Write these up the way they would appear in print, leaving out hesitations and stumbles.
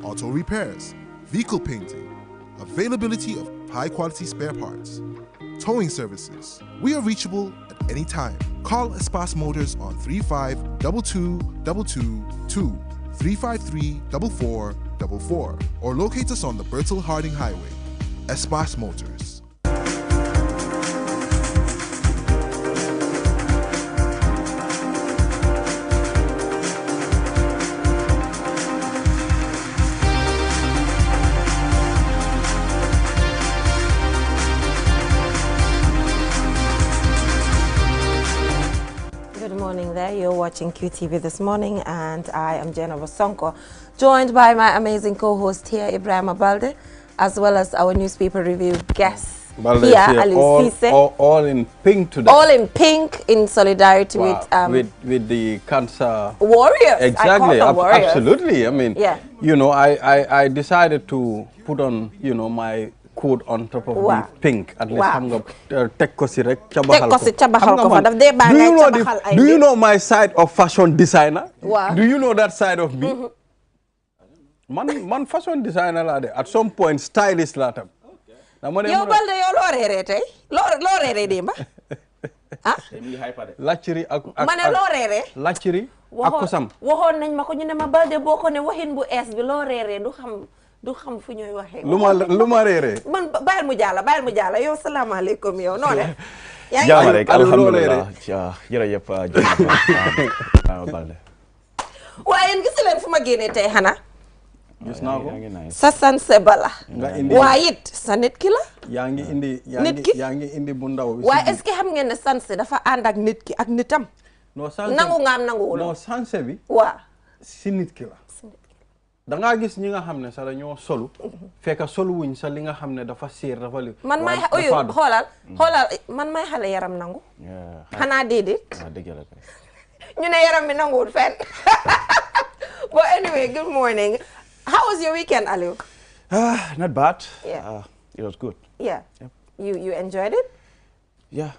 auto repairs, vehicle painting, availability of high-quality spare parts, towing services. We are reachable at any time. Call Espas Motors on 352222 353 4444 or locate us on the Bertel Harding Highway. Espas Motors. You're watching QTV this morning, and I am Jenna Sonko, joined by my amazing co-host here, Ibrahim Balde, as well as our newspaper review guest here, Alice Fise. All in pink today. All in pink, in solidarity with the cancer warriors. Exactly, warriors. Absolutely. I mean, yeah. You know, I decided to put on, you know, my coat on top of the pink. At least I'm going to take ko si rek chabahal ko. Do you know my side of fashion designer? Wow. Do you know that side of me? Man fashion designer la de. At some point stylist la tam. Yo balde yo lorere tay. Lorere demba. Ah? Lachiri ak mané lorere. Lachiri ak kosam. Waxon nañ mako ñu ne ma balde boko ne waxin bu es bi lorere du xam fu ñuy waxee. lu ma réeree. man bàyyil mu jàlla yow salaamaaleykum yow noo def. yaa ngi jaama rek alhamdulilah jërëjëf Balde. waaye yéen gis leen fu ma génnee tey xanaa. gis naa ko sa sanse bala. nga indi waaye it sa nit ki la. yaa ngi indi bu ndaw bi. waaye est-ce que xam ngeen ne sanse dafa ànd ak nit ki ak nitam. non sanse nangu nga am nangu non sanse bi. waaw si nit ki la. da nga gis ñi nga xam ne sax dañoo solu fekk solu wuñ sa li nga xam ne dafa seer dafa li man may xoolal man may xale yaram nangu xanaa déedéet ñu ne yaram bi nanguwul fenn. But anyway, good morning. How was your weekend, Aliu? Not bad. Yeah. It was good. Yeah. Yep. You enjoyed it? Yeah,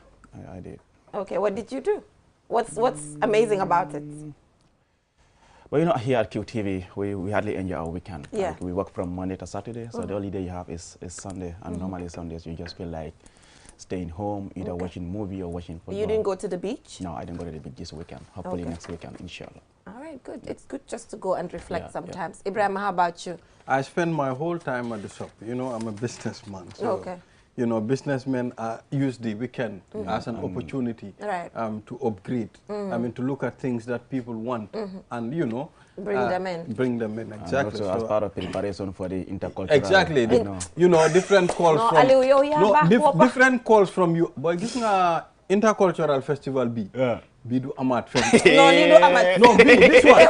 I did. Okay, what did you do? What's amazing about it? But you know, here at QTV, we hardly enjoy our weekend. Yeah. Like, we work from Monday to Saturday, so the only day you have is Sunday. And normally Sundays, you just feel like staying home, either watching movie or watching football. You didn't go to the beach? No, I didn't go to the beach this weekend. Hopefully next weekend, inshallah. All right, good. It's good just to go and reflect sometimes. Yeah. Ibrahim, how about you? I spend my whole time at the shop. You know, I'm a businessman. So, you know, businessmen use the weekend as an opportunity to upgrade. I mean, to look at things that people want and, you know, bring them in. Bring them in, exactly. Also, as part of preparation for the intercultural. Exactly. You know, different calls different calls from you. But this is intercultural festival B. Yeah. Bi du amat fen. No, ni du amat. No, this one.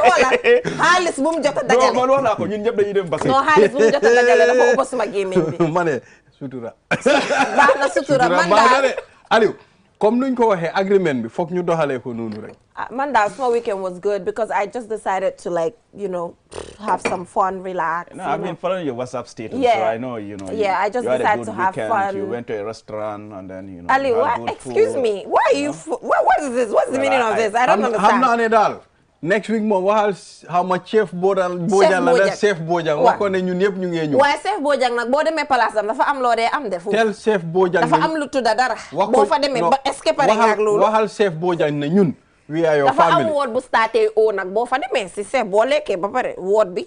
Halis bu mu jot a dajale. Non, man wax naa ko ñun ñëpp dañuy dem bassin. Non, halis bu mu jot a dajale dafa ëpp sama gémmiñ bi. Mané sutura. Baax na sutura man daal. Aliou, comme nuñ ko waxee agreement bi foog ñu doxalee ko noonu rek. Man daal my weekend was good because I just decided to, like, you know, have some fun, relax. No, I've been following your WhatsApp status, yeah. So I know, you know. Yeah, I just decided to have fun. You went to a restaurant and then, you know. Ali, excuse me, why are you? What is this? What's the meaning of this? I don't understand. I'm not next week mo waxal how much chef Bojang la chef Bojang waxo ne ñun ñëpp ñu ngi ñu. Waaye chef Bojang nag boo demee place am dafa am loo dee am de foofu. Tel chef Bojang dafa am lu tudda dara. Boo fa demee ba escapé ak loolu. Waxal chef Bojang ne ñun. We are your family. Dafa am woot bu starté o nag boo fa demee si chef boo lekkee ba pare woot bi.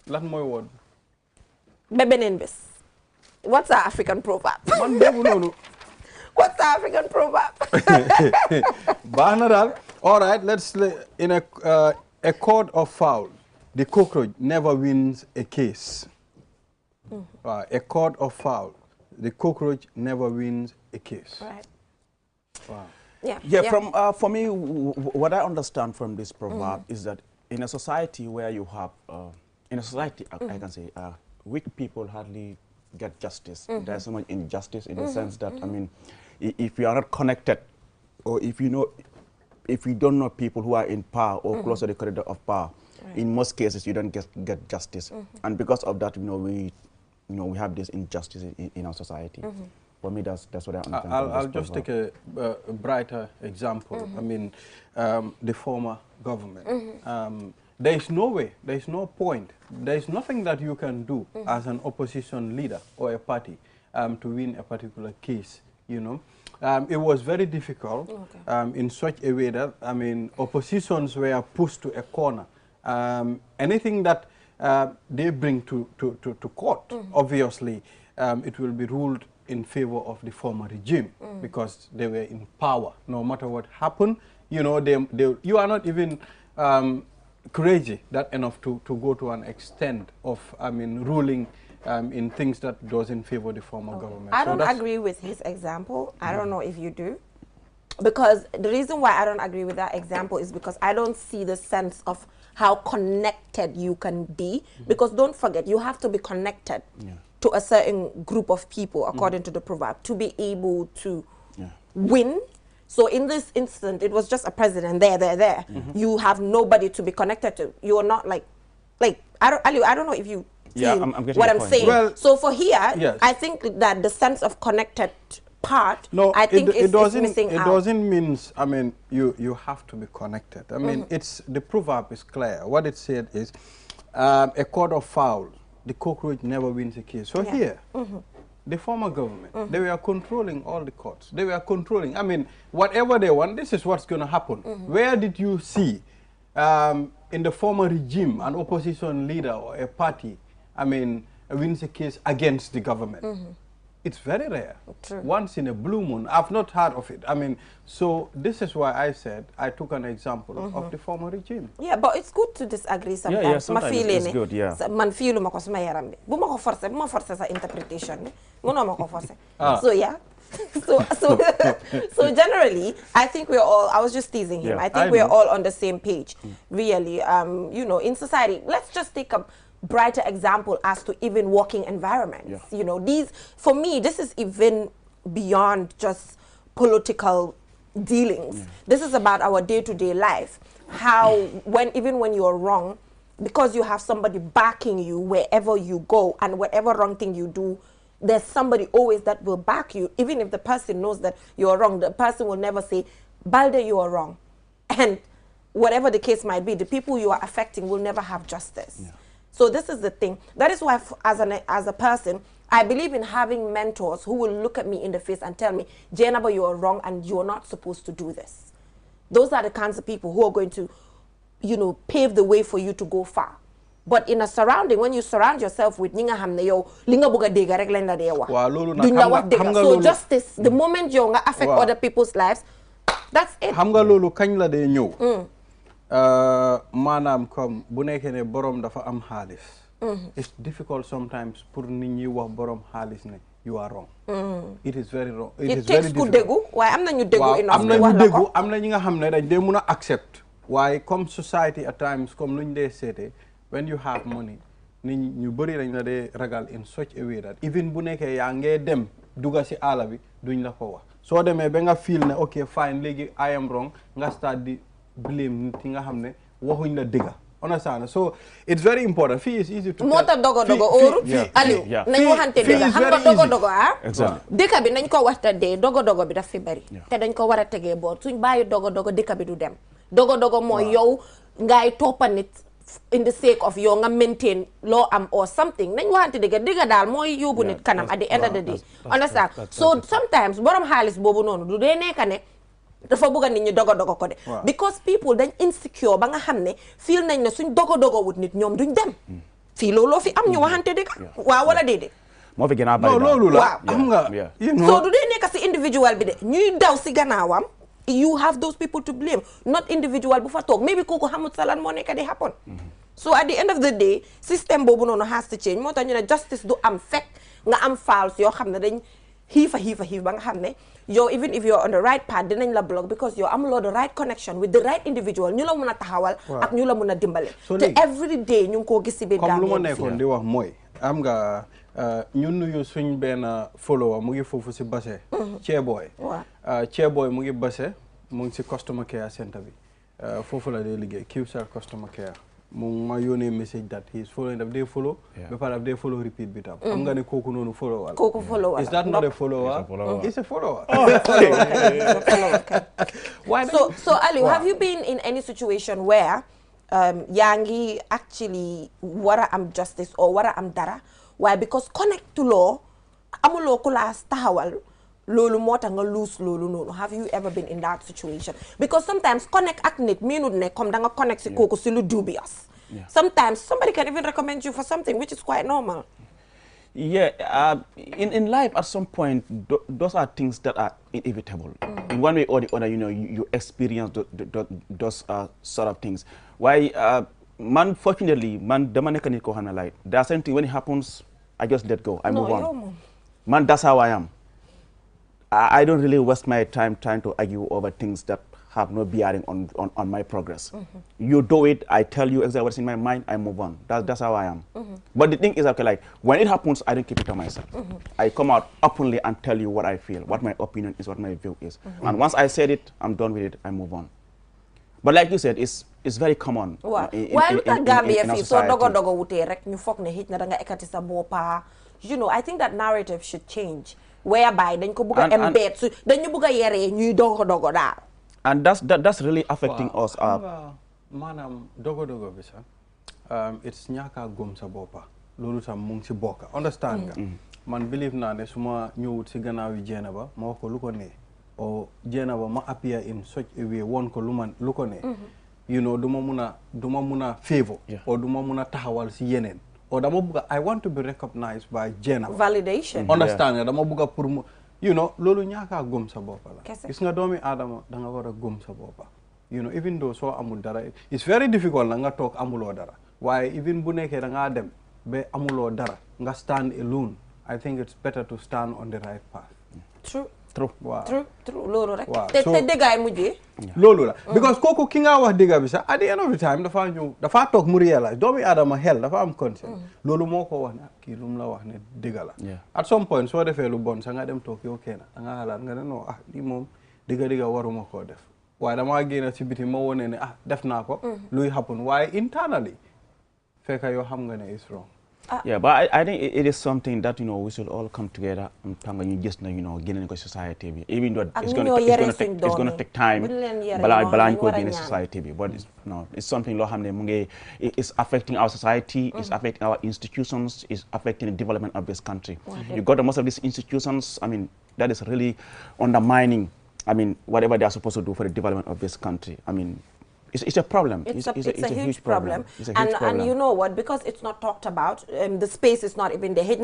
Lan mooy woot. Ba beneen bés. What's our African proverb? Man boobu noonu. What's the African proverb? Baax na daal. All right, let's in a court of foul, the cockroach never wins a case. A court of foul, the cockroach never wins a case. Right. Wow. Yeah. For me, what I understand from this proverb is that in a society where you have, I can say, weak people hardly get justice. There's so much injustice in the sense that, I mean, if you are not connected, or if you don't know people who are in power or close to the corridor of power, in most cases you don't get justice, and because of that, we have this injustice in our society. For me, that's what I understand. I'll just take a brighter example. I mean, the former government. there is no way, there is no point, there is nothing that you can do as an opposition leader or a party to win a particular case, you know. It was very difficult in such a way that, I mean, oppositions were pushed to a corner. Anything that they bring to court, obviously, it will be ruled in favor of the former regime because they were in power. No matter what happened, you know, you are not even crazy that enough to go to an extent of, I mean, ruling in things that doesn't favor the former government. I don't agree with his example. I don't know if you do. Because the reason why I don't agree with that example is because I don't see the sense of how connected you can be. Because don't forget, you have to be connected to a certain group of people, according to the proverb, to be able to win. So in this instant, it was just a president there. You have nobody to be connected to. You are not like I don't know if you feel I'm getting what your I'm point. saying. Well, so for here, I think that the sense of connected part, I think it's missing out. It doesn't mean, I mean, you have to be connected. I mean, the proverb is clear. What it said is, a court of fowl, the cockroach never wins a case. So here, the former government, they were controlling all the courts. They were controlling, I mean, whatever they want, this is what's going to happen. Where did you see, in the former regime, an opposition leader or a party, I mean, wins a case against the government? It's very rare. True. Once in a blue moon. I've not heard of it. I mean, so this is why I said I took an example of the former regime. Yeah, but it's good to disagree sometimes. Yeah, sometimes it's good, yeah. Man feel ma ko sama yaram bi. Bu ma ko forcer sa interpretation bi. Mëno ma ko forcer. So yeah. so generally, I think we're all, I was just teasing him. I think we're all on the same page. Really, you know, in society, let's just take a brighter example as to even working environments. You know, for me, this is even beyond just political dealings. This is about our day-to-day life. How, even when you're wrong, because you have somebody backing you wherever you go and whatever wrong thing you do, there's somebody always that will back you. Even if the person knows that you're wrong, the person will never say, Balde, you are wrong. And whatever the case might be, the people you are affecting will never have justice. So this is the thing. That is why, as a person, I believe in having mentors who will look at me in the face and tell me, Jainaba, you are wrong and you're not supposed to do this. Those are the kinds of people who are going to, you know, pave the way for you to go far. But in a surrounding, when you surround yourself with ninga hamne yo, linga buga dega rek len la de wax. Duñ wax dega. So justice, the moment you affect other people's lives, that's it. Xam nga lolu kañ la de ñew. Manam comme bu nekké né borom dafa am xaliss. It's difficult sometimes pour nit ñi wax borom xaliss né you are wrong. It is very wrong. It is very difficult. Degu, waaye am na ñu degu enough. Am na ñu degu, am na ñi nga xam ne dañ dé mëna accept. Waaye comme society at times comme luñ dé sété, when you have money, nit ñu bari dañ la dé ragal in such a way that even bu nekké ya ngé dem duga ci ala bi duñ la ko wax. So démé ba nga feel né okay fine légui I am wrong, nga start di blame nit nga xam ne waxuñ la dëgga. Understand? So it's very important. Fee is easy to Mota dogo or Aliou nañ waxante dëgga xam nga dogo exactly. Dëkk bi nañ ko waxta dé dogo bi daf fi bari té dañ ko wara tégué boor suñ bayyi dogo dëkk bi du dem dogo mooy yow ngay toppa nit in the sake of yow nga maintain law am or something nañ waxante dëgga daal mooy yóbbu nit kanam at the end of the day. Understand? So sometimes borom xaalis boobu noonu du dee nekka ne dafa bëgg nit ñi dogo ko de because people dañ insecure ba nga xam ne feel nañ ne suñ dogo wut nit ñoom duñ dem fii looloo fi am ñu waxante dëgg waaw wala déedéet moo fi gën a bari loolu la xam nga so du dee nekk si individual bi de ñuy daw si gannaawam you have those people to blame not individual bu fa toog maybe kooku xamut salan moo nekk di happen so at the end of the day system boobu noonu has to change moo tax ñu ne justice du am fekk nga am files yoo xam ne dañ xiif ba nga xam ne yow even if you're on the right path dinañ la block because yow amuloo the right connection with the right individual ñu la mun a taxawal ak ñu la mun a dimbale te every day ñu ngi koo gis si biir comme lu ma nekkoon di wax mooy am nga ñun nuyu suñ benn follower mu ngi foofu si Basse Ceeboy Ceeboy mu ngi Basse mu ngi si customer care center bi foofu la dee liggéey QCell customer care mu ma yónnee message that he is following daf dee follow ba pare daf dee follow repeat bi tam xam nga ne kooku noonu follower kooku follower is that not a follower it's a follower so Aliou have you been in any situation where yaa ngi actually war a am justice or war a am dara waaye because connect to law amuloo ku laa taxawal loolu moo tax nga lose loolu noonu. Have you ever been in that situation? Because sometimes connect ak nit miinut ne comme da nga connect si kooku si lu dubious. Sometimes somebody can even recommend you for something which is quite normal. Yeah, in life at some point those are things that are inevitable. In one way or the other, you know, you experience those sort of things. Why man, fortunately, man dama nekk nit koo xam ne like there are certain things when it happens I just let go, I move on. Man, that's how I am. I don't really waste my time trying to argue over things that have no bearing on my progress. You do it, I tell you exactly what's in my mind, I move on. That's how I am. But the thing is, okay, like when it happens, I don't keep it to myself. I come out openly and tell you what I feel, what my opinion is, what my view is. And once I said it, I'm done with it, I move on. But like you said, it's very common. In Gambia, so dogo wute rek ñu fokk ne hit na da nga ekati sa bopa. You know, I think that narrative should change. Whereby dañ ko bëgg embed su dañu bëgg yéré ñuy dogo daal. And that's really affecting us. Manam dogo bi sax it's ñaaka gom sa bopa lolu tam mu ngi ci bokka understand nga man believe naa ne suma ñëwut ci gannaaw yi jeena ba ma wax ko lu ko ne o jeena ba ma appear in such a way won ko lu ko ne you know duma muna favor or duma muna taxawal ci yeneen or dama bëgg I want to be recognized by jeena validation understand nga dama bëgg pour you know lolu ñaaka gom sa bopa la gis nga doomi adama da nga wara gom sa bopa you know even though so amul dara it's very difficult nga tok amulo dara why even bu nekké da nga dem be amulo dara nga stand alone I think it's better to stand on the right path. True. Wow. True. Lolo rek. Te degay mujjé. Lolo la. Because koko ki nga wax dega bi sa at the end of the time dafa tok mu realize doomi adama hell dafa am conscience. Lolu moko wax na ki lum la wax ne dega la. At some point so defé lu bon sa nga dem tok yow kena da nga halat nga ne no li mom dega waruma ko def. Why dama génn ci biti ma wone ne def naa ko luy happen why internally fekk yow xam nga ne is wrong. Yeah, but I think it is something that, you know, we should all come together and just, you know, get into society. Even though it's going to take time, but society. But it's something it's affecting our society, it's affecting our institutions, it's affecting the development of this country. You got most of these institutions, I mean, that is really undermining, I mean, whatever they are supposed to do for the development of this country. I mean, it's a problem. It's a huge problem. And you know what? Because it's not talked about, the space is not even there.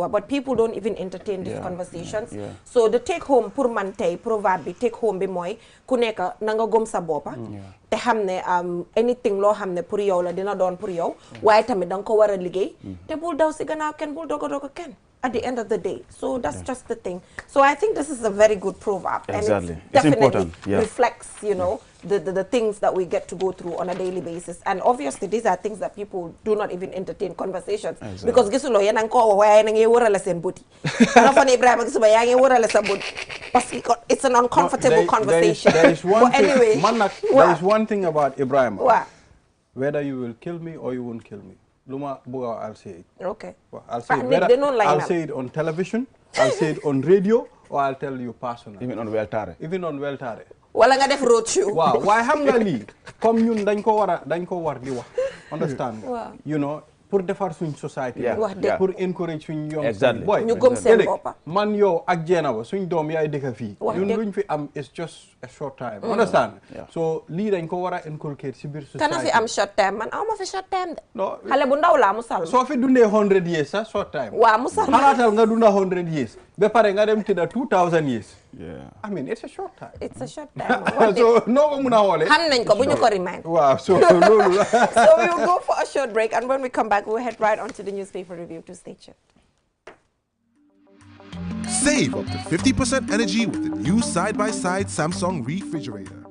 But people don't even entertain these conversations. So the take home, pour man tay, proverb, take home be moy, kuneka nanga gom sa bopa. Te hamne anything lo hamne pour yow la dina don pour yow. Waye tamit dang ko wara liggéey. Te bul daw ci gannaaw ken bul dogo ken. At the end of the day. So that's just the thing. So I think this is a very good proverb. Exactly. And it definitely reflects, you know, the things that we get to go through on a daily basis. And obviously these are things that people do not even entertain conversations. Because gisulo yan ang ko waya nang iwara sen buti. Ano fa ni Ibrahim gisuba yang iwara sa buti. It's an uncomfortable conversation. There is one thing, anyway, there is one thing about Ibrahim. Whether you will kill me or you won't kill me. Luma buga, I'll say it. Okay. Well, I'll say it. I'll say it on television, I'll say it on radio, or I'll tell you personally. Even on Weltare. Even on Weltare. Wala nga def roadshow. Wow. Why xam nga li comme ñun dañ ko war di wax. Understand? Wow. You know, pour defar suñ society. Pour encourage suñ young. Exactly. Boy, ñu gëm seen boppa. Man yow ak Jeynaba suñ doom yaay dëkk fii. Ñun luñ fi am is just a short time. Understand? So lii dañ ko war a inculcate si biir society. Kana fi am short time man aw ma fi short time de. No. Xale bu ndaw la musal. Soo fi dundee 100 years sax short time. Waaw musal. Xalaatal nga dunda 100 years. Ba pare nga dem tëdda 2000 years. Yeah. I mean, it's a short time. It's a short time. So no ko muna hole. Xam nañ ko bu ñu ko remind. Wow, so lolu la. So we will go for a short break, and when we come back, we'll head right on to the newspaper review. To stay tuned. Save up to 50% energy with the new side-by-side Samsung refrigerator.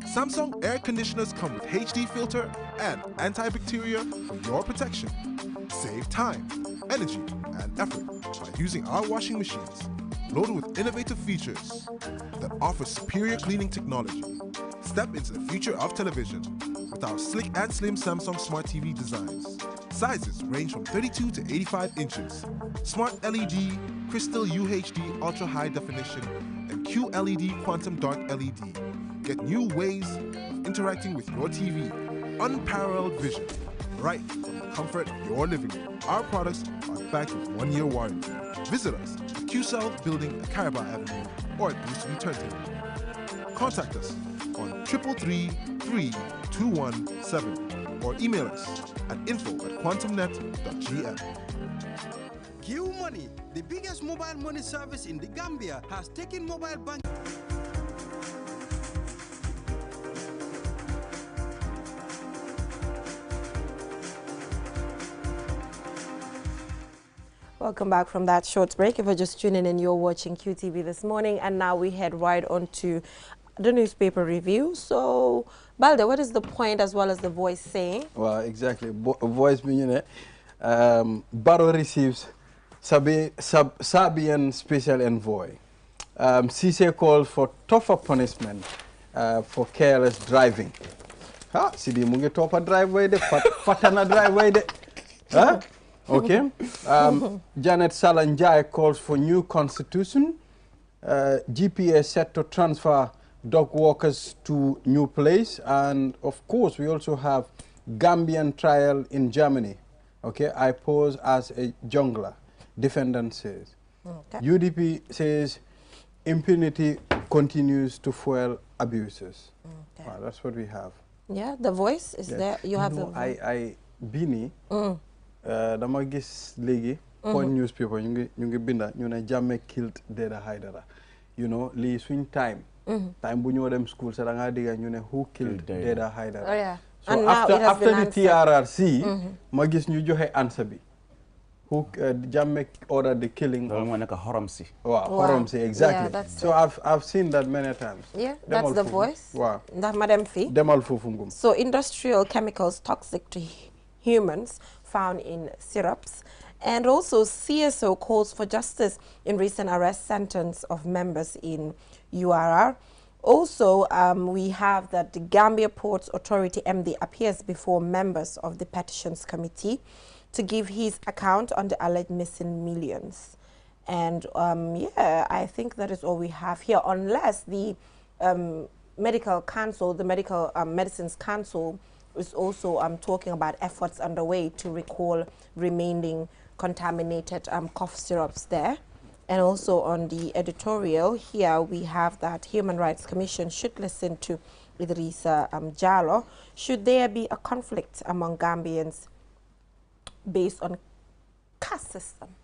Samsung air conditioners come with HD filter and antibacterial for your protection. Save time, energy, and effort by using our washing machines, loaded with innovative features that offer superior cleaning technology. Step into the future of television with our slick and slim Samsung Smart TV designs. Sizes range from 32 to 85 inches. Smart LED, Crystal UHD Ultra High Definition, and QLED Quantum Dark LED. Get new ways of interacting with your TV. Unparalleled vision, right from the comfort of your living room. Our products are backed with 1-year warranty. Visit us at Q South Building at Caraba Avenue or at Boost Turntable. Contact us on 333-3217 or email us at info@quantumnet.gm. Q Money, the biggest mobile money service in the Gambia, has taken mobile banking. Welcome back from that short break. If you're just tuning in, you're watching QTV this morning, and now we head right on to the newspaper review. So, Balde, what is the point as well as the voice saying? Well, exactly. Voice meaning Barrow receives Serbian special envoy. Cisse calls for tougher punishment for careless driving. Ha, Sidi mungi topa driveway de, fatana driveway de. Huh? Okay. Janet Salanjai calls for new constitution. GPA set to transfer dog walkers to new place. And of course, we also have Gambian trial in Germany. Okay, I pose as a jungler. Defendant says. Okay. UDP says impunity continues to fuel abuses. Okay. Wow, that's what we have. Yeah, the voice is there. You have the voice. Bini. Dama gis legi on newspaper ñu ngi binda ñu ne Jammeh killed Deda Haidara. You know, li swing time. Time bu ñu dem school sa da nga diga ñu ne who killed Deda Haidara. Oh, yeah. So and after the TRRC, ma gis ñu joxe answer bi. Who Jammeh ordered the killing of Horomsi. Wow, Horomsi, exactly. Yeah, so I've seen that many times. Yeah, that's the voice. Wow. Madam Fee. Demal Fufungum. So industrial chemicals toxic to humans found in syrups. And also CSO calls for justice in recent arrest sentence of members in URR. Also, we have that the Gambia Ports Authority MD appears before members of the Petitions Committee to give his account on the alleged missing millions. And yeah, I think that is all we have here, unless the Medical Council, the Medical Medicines Council, is also talking about efforts underway to recall remaining contaminated cough syrups there. And also on the editorial here, we have that Human Rights Commission should listen to Idrissa Jallo. Should there be a conflict among Gambians based on caste system?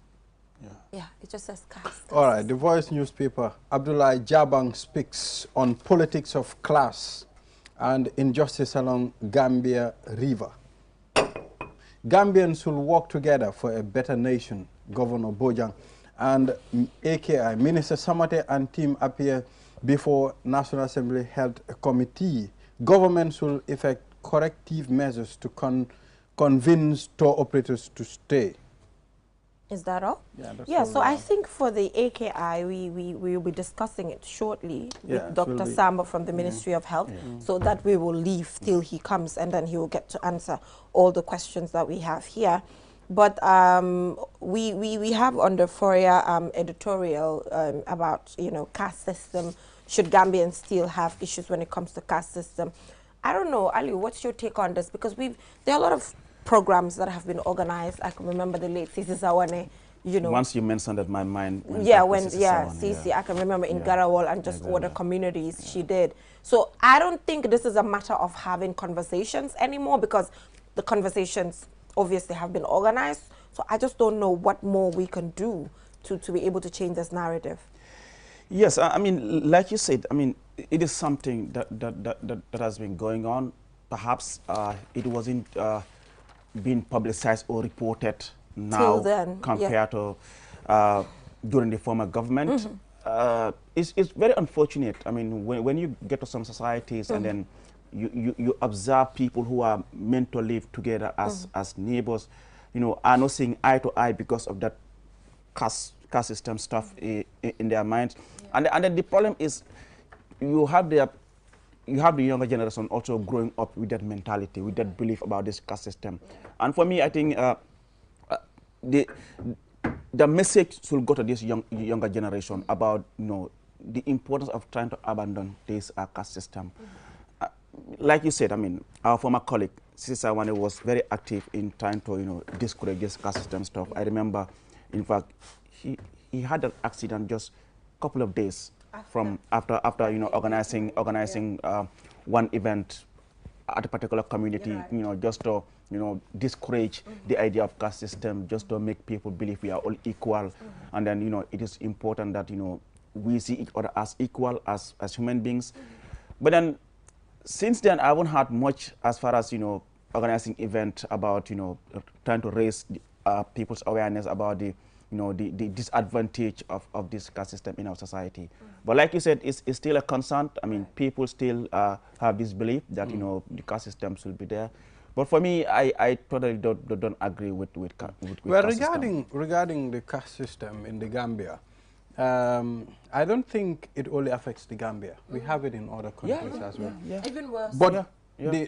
Yeah, it just says caste. All right, the Voice newspaper, Abdullah Jabang speaks on politics of class and injustice along Gambia River. Gambians will work together for a better nation, Governor Bojang and AKI, Minister Samate and team appear before National Assembly held a committee. Governments will effect corrective measures to convince tour operators to stay. Is that all? Yeah, that's yeah, all so I think for the AKI, we will be discussing it shortly with Dr. Samba from the Ministry of Health, so that we will leave till he comes and then he will get to answer all the questions that we have here. But we have on the Foria editorial about, you know, caste system. Should Gambians still have issues when it comes to caste system? I don't know, Ali, what's your take on this? Because there are a lot of programs that have been organized. I can remember the late Sisi Sawane, you know. Once you mentioned that, my mind went Sisi, I can remember in Garawal and just other communities she did. So I don't think this is a matter of having conversations anymore, because the conversations obviously have been organized. So I just don't know what more we can do to be able to change this narrative. Yes, I mean, like you said, I mean, it is something that has been going on. Perhaps it wasn't being publicized or reported now then, compared to during the former government. It's very unfortunate. I mean, when you get to some societies and then you observe people who are meant to live together as neighbors, you know, are not seeing eye to eye because of that caste system stuff in their minds. And then the problem is you have the younger generation also growing up with that mentality, with that belief about this caste system. And for me, I think the message should go to this younger generation about, you know, the importance of trying to abandon this caste system. like you said, I mean, our former colleague, Sisa Wane, was very active in trying to, discourage this caste system stuff. I remember, in fact, he had an accident just a couple of days after organizing one event at a particular community, just to discourage the idea of caste system, just to make people believe we are all equal, and then it is important that we see each other as equal as human beings. But then since then, I haven't had much as far as organizing event about trying to raise people's awareness about the disadvantage of this caste system in our society. But like you said, it's still a concern. I mean, people still have this belief that the caste system should be there. But for me, I totally don't agree with well, caste system. regarding the caste system in the Gambia, I don't think it only affects the Gambia. We have it in other countries as well. Even worse. But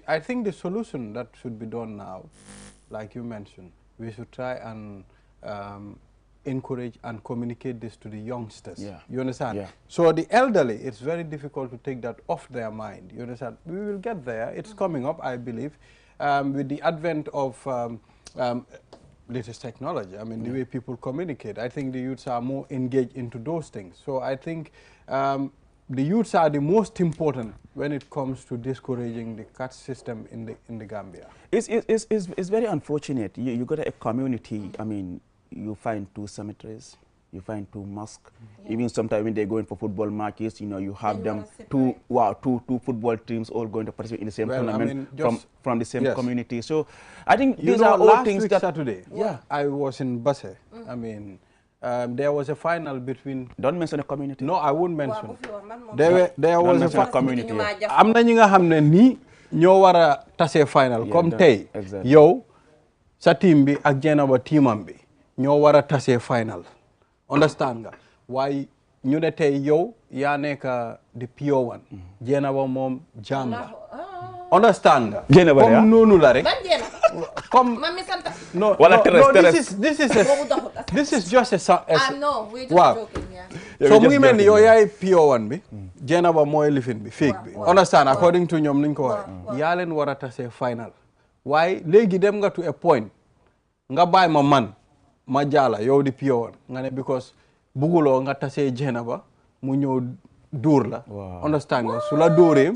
I think the solution that should be done now, like you mentioned, we should try and encourage and communicate this to the youngsters. You understand? So the elderly, it's very difficult to take that off their mind. You understand? We will get there. It's coming up, I believe, with the advent of latest technology. I mean, the way people communicate. I think the youths are more engaged into those things. So I think the youths are the most important when it comes to discouraging the caste system in the Gambia. It's very unfortunate. You got a community. I mean, you find 2 cemeteries, you find 2 mosques. Even sometimes when they go in for football matches, you have them two football teams all going to participate in the same tournament from the same community. So I think these are all things that Saturday, I was in Basse. I mean, there was a final between. Don't mention a community. No, I won't mention. There was a community. am na ñi nga xam ne nii ñoo war a tase final comme tey yow sa team bi ak Jenaba teamam bi ñoo war a tase final. Understand nga waaye ñu ne tey yow yaa nekk the pure one. Jenaba moom jaam la. Understand nga. Jenaba comme noonu la rek. Comme no, this is just a no, we're just joking, so mu ngi mel ni yow yaay pure one bi Jenaba mooy lifin bi fake bi understand according to ñoom niñ ko waxee yaa leen war a tase final waaye léegi dem nga to a point nga bàyyi ma man ma jaala yow di pure one nga ne because buguloo nga tase Jenaba mu ñëw dóor la understand nga su la dóoree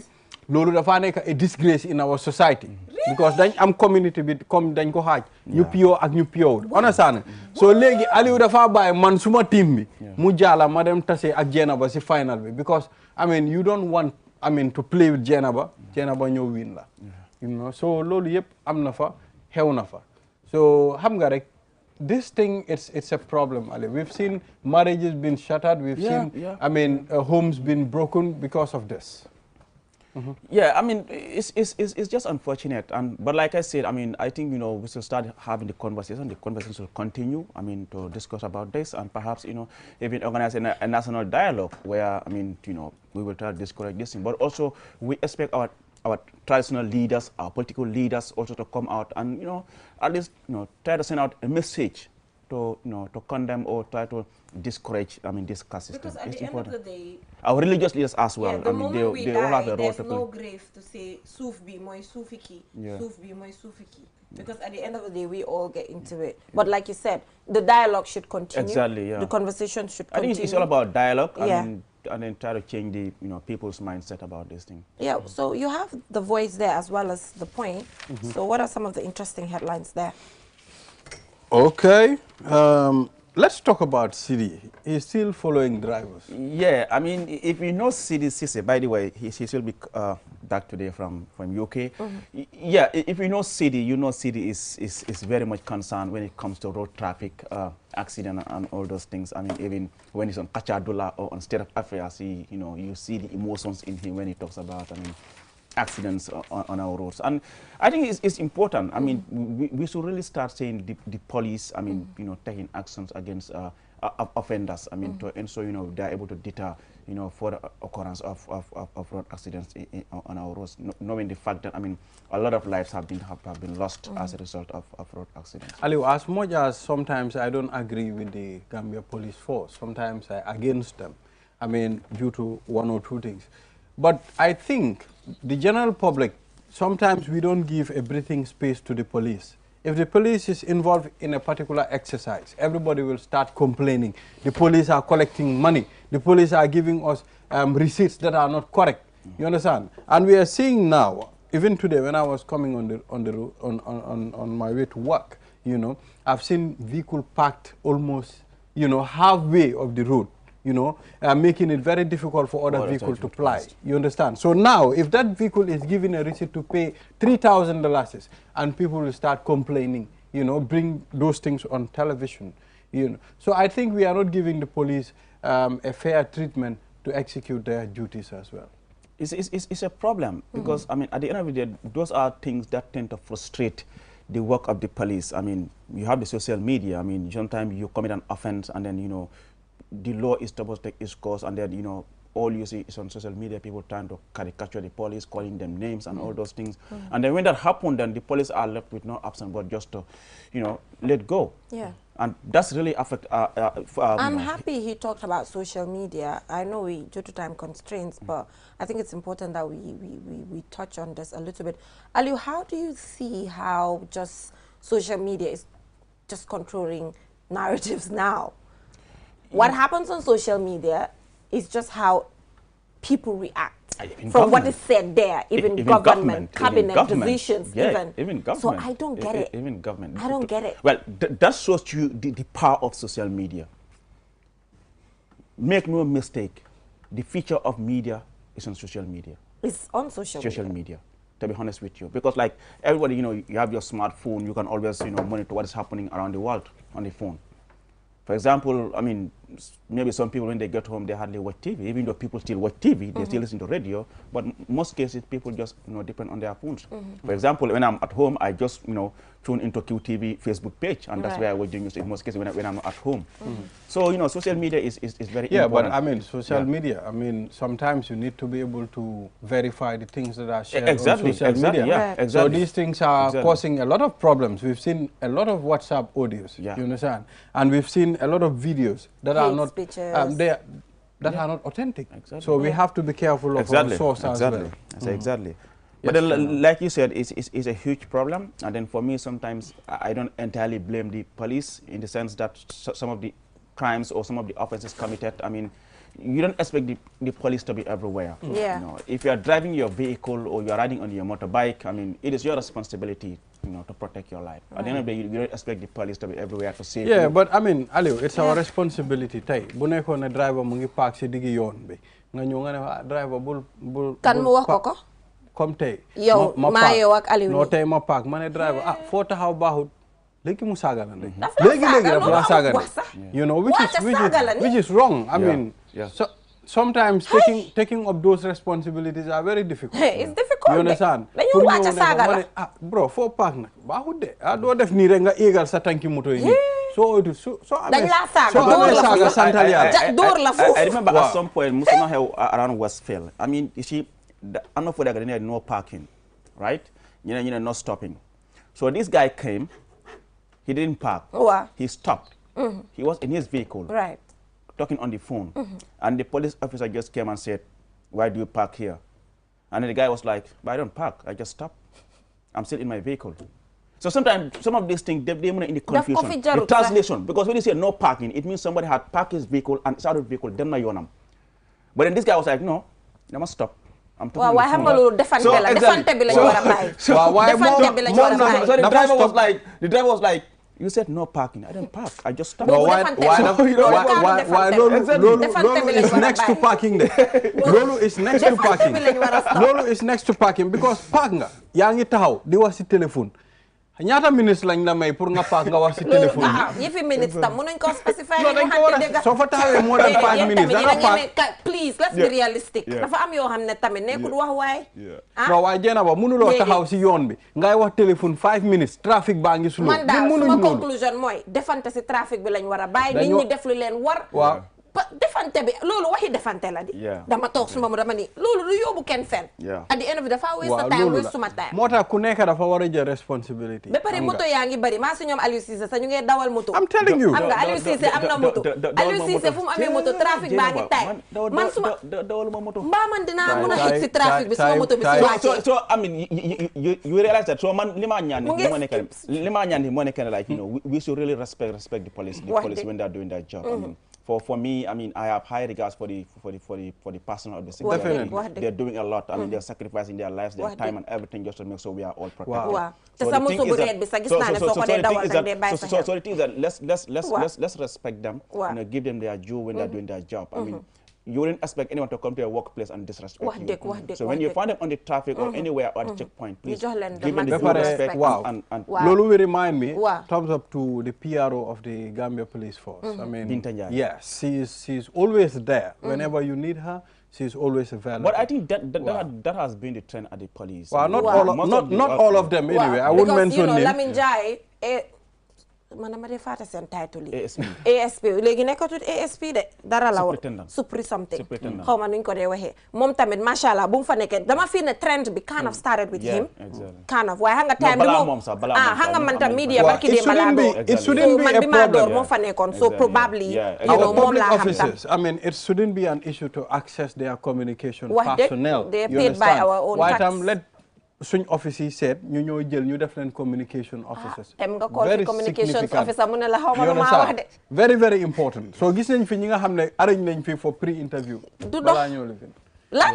loolu dafa nekk a disgrace in our society because dañ am community bi comme dañ ko xaaj ñu pure ak ñu pure understand so léegi Aliou dafa bàyyi man suma team bi mu jaala ma dem tase ak Jenaba si final bi because I mean you don't want to play with Jenaba ñëw win la you know so loolu yëpp am na fa xew na fa so xam nga rek this thing it's a problem Ali. We've seen marriages been shattered, we've seen I mean homes been broken because of this. Yeah, I mean, it's just unfortunate, but like I said, I mean, I think we should start having the conversation. The conversation will continue. I mean, to discuss about this, and perhaps even organize a national dialogue where I mean, we will try to discourage this thing. But also, we expect our traditional leaders, our political leaders, also to come out and at least try to send out a message to to condemn or try to discourage this caste system. Because at the end of the day, our religious leaders as well. The I mean, moment they all have a role there's to play. no grave to say Suf bi moy Sufiki, Suf bi moy Sufiki. Because at the end of the day, we all get into it. But like you said, the dialogue should continue. Exactly. Yeah. The conversation should continue. I think it's all about dialogue. And then try to change the people's mindset about this thing. Yeah. So you have the voice there as well as the point. So what are some of the interesting headlines there? Okay. Let's talk Sidi. He's still following drivers. Yeah, I mean, if you know Sidi Cisse, by the way, he will be back today from UK. Yeah, if you know Sidi is very much concerned when it comes to road traffic, accident and all those things. I mean, even when he's on Kachadula or on State of Affairs, you see the emotions in him when he talks about, accidents on our roads. And I think it's important. I mean, we should really start saying the police, taking actions against offenders, to ensure, they're able to deter, further occurrence of road accidents on our roads, knowing the fact that, a lot of lives have been lost as a result of road accidents. Aliou, as much as sometimes I don't agree with the Gambia police force, sometimes I against them, due to one or two things. But I think the general public sometimes we don't give a breathing space to the police. If the police is involved in a particular exercise, everybody will start complaining. The police are collecting money. The police are giving us receipts that are not correct. You understand? And we are seeing now, even today when I was coming on my way to work, you know, I've seen vehicle parked almost, you know, halfway of the road, you know, making it very difficult for other vehicles to ply. You understand? So now, if that vehicle is given a receipt to pay $3,000, and people will start complaining, you know, bring those things on television, you know. So I think we are not giving the police a fair treatment to execute their duties as well. It's a problem because, I mean, at the end of the day, those are things that tend to frustrate the work of the police. I mean, you have the social media. I mean, sometimes you commit an offense and then, you know, the law is supposed to take its course, and then, you know, all you see is on social media, people trying to caricature the police, calling them names and all those things. And then when that happens, then the police are left with no option but just to, you know, let go. Yeah. And that's really affect. I'm happy he talked about social media. I know we, due to time constraints, but I think it's important that we touch on this a little bit. Aliu, how do you see how just social media is just controlling narratives now? What happens on social media is just how people react from what is said there, even government, cabinet decisions, even government. So I don't get it. Even government. I don't get it. Well, that shows you the power of social media. Make no mistake, the future of media is on social media. It's on social media. To be honest with you, because like everybody, you know, you have your smartphone, you can always, you know, monitor what is happening around the world on the phone. For example, I mean, maybe some people, when they get home, they hardly watch TV. Even though people still watch TV, they still listen to radio. But most cases, people just, you know, depend on their phones. For example, when I'm at home, I just, you know, tune into QTV Facebook page, and that's where I watch the news in most cases when I'm at home. So, you know, social media is very important. Yeah, but I mean, social media, I mean, sometimes you need to be able to verify the things that are shared on social media. Yeah, exactly. So these things are causing a lot of problems. We've seen a lot of WhatsApp audios, you understand? And we've seen a lot of videos that are not that are not authentic. So we have to be careful of our source as well. Exactly. But then, like you said, it's a huge problem. And then for me, sometimes I don't entirely blame the police in the sense that some of the crimes or some of the offenses committed, I mean, you don't expect the police to be everywhere. Yeah. You know, if you are driving your vehicle or you are riding on your motorbike, I mean, it is your responsibility, you know, to protect your life. At the end of the day, you don't expect the police to be everywhere to save you. Yeah, but I mean, Aliu, it's our responsibility. Tay, bu nekkoon ne driver mu ngi park ci diggi yoon bi. Nga ñëw nga ne driver bul kan mu wax ko comme tey. Yow maa yow ak Aliu. No tey ma park ma ne driver foo taxaw baaxut. Léegi mu saaga la ndey. Léegi daf la saaga ndey. You know, which is wrong. I mean, so sometimes taking up those responsibilities are very difficult. It's difficult. You understand? Dañu wàcc saaga la. Bro, foo park nag baaxut de. Doo def nii rek nga éegal sa tanki moto yi. So dañ la saaga santal yàlla. Door la foofu. I remember at some point, Musama have around Westfield. I mean, you see, I'm not for that, they had no parking, right? You know, no stopping. So this guy came, he didn't park. He stopped. He was in his vehicle, talking on the phone. And the police officer just came and said, why do you park here? And then the guy was like, but I don't park, I just stop. I'm still in my vehicle. So sometimes some of these things, they in the confusion, the translation, because when you say no parking, it means somebody had parked his vehicle and it's out of the vehicle, them na yonam. But then this guy was like, no, they must stop. I'm talking why have a defante So the driver was like, you said no parking. I didn't park. I just stopped. No, why Lolo is next to parking there. Lolo is next to parking. Lolo is next to parking because park nga. Yaa ngi taxaw di wax ci téléphone. Ñaata minutes lañ la may pour nga park nga wax ci téléphone. Yëfi minutes tam mënuñ ko specify. Soo fa taxawee more than 5 minutes danga park. Please, let's be realistic. Dafa am yoo xam ne tamit nekkul wax waay. No, waaye jeena ba mënuloo taxaw ci yoon bi ngay wax téléphone 5 minutes trafic baa ngi slow. Man daal suma conclusion mooy defante ci trafic bi lañ war a bàyyi nit ñi def lu leen war. defante bi loolu waxi defante la di dama toog suma mu dama ni loolu du yóbbu kenn fenn at the end of the dafa waste sa time waste suma time moo tax ku nekk dafa war a jël responsibility ba pare moto yaa ngi bari maa si ñoom Aliou Cissé sa ñu ngee dawal moto I'm telling you am nga Aliou Cissé am na moto Aliou Cissé fu mu amee moto trafic baa ngi tay man suma dawaluma moto mbaa man dinaa mun a xëj si trafic bi suma moto bi si wàccee so I mean you realize that so man li ma ñaan ni moo nekk like you know we should really respect the police when they are doing their job. I mean, for me, I mean, I have high regards for the personnel of the security. They're doing a lot. I mean, they're sacrificing their lives, their time, and everything just to make sure we are all protected. Wow. So the thing is that let's respect them. You know, give them their due when they're doing their job. I mean. You wouldn't expect anyone to come to your workplace and disrespect you. So when you find them on the traffic or anywhere or the checkpoint, please give them the due respect. And Lolo will remind me, thumbs up to the PRO of the Gambia Police Force. I mean, yes, she's always there. Whenever you need her, she's always available. But I think that has been the trend at the police. Well, not all of them anyway. I wouldn't mention names. Lamin Jai, man dama dee fàtte seen title yi ASP léegi nekkatut ASP de dara la woon supri something xaw ma nuñ ko dee waxee moom tamit macha allah bu mu fa nekkee dama feel ne trend bi kind of started with him kind of waaye xam nga time bi moom xam nga man tam media barki dee balaa door man bi maa door moo fa nekkoon so probably you know moom laa xam tam I mean it shouldn't be an issue to access their communication personnel they paid by our own tax suñ office yi seet ñu ñoo jël ñu def leen communication officers tem nga call fi communication officer mu ne la xaw ma lu maa wax de very very important so gis nañ fi ñi nga xam ne arrange nañ fi for pre-interview du dox la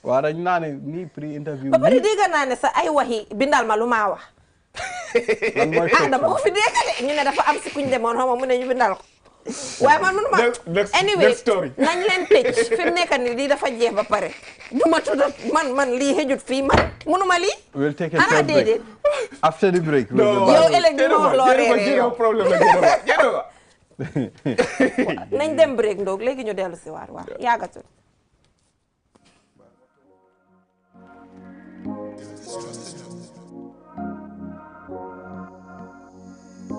waaw dañ naa ne nii pre-interview ba pare dégg naa ne sa ay waxi bindal ma lu maa wax dama ko fi dégg de ñu ne dafa am si kuñ demoon xaw ma mu ne ñu bindal ko waaye man mënuma anyway nañ leen tëj fi mu nekk nii lii dafa jeex ba pare du ma tudd man lii xëjut fii man mënuma lii we'll take a short break after the break yow ëllëg di ma wax loo reeree yow nañ dem break ndoog léegi ñu dellu si waat waaw yàggatul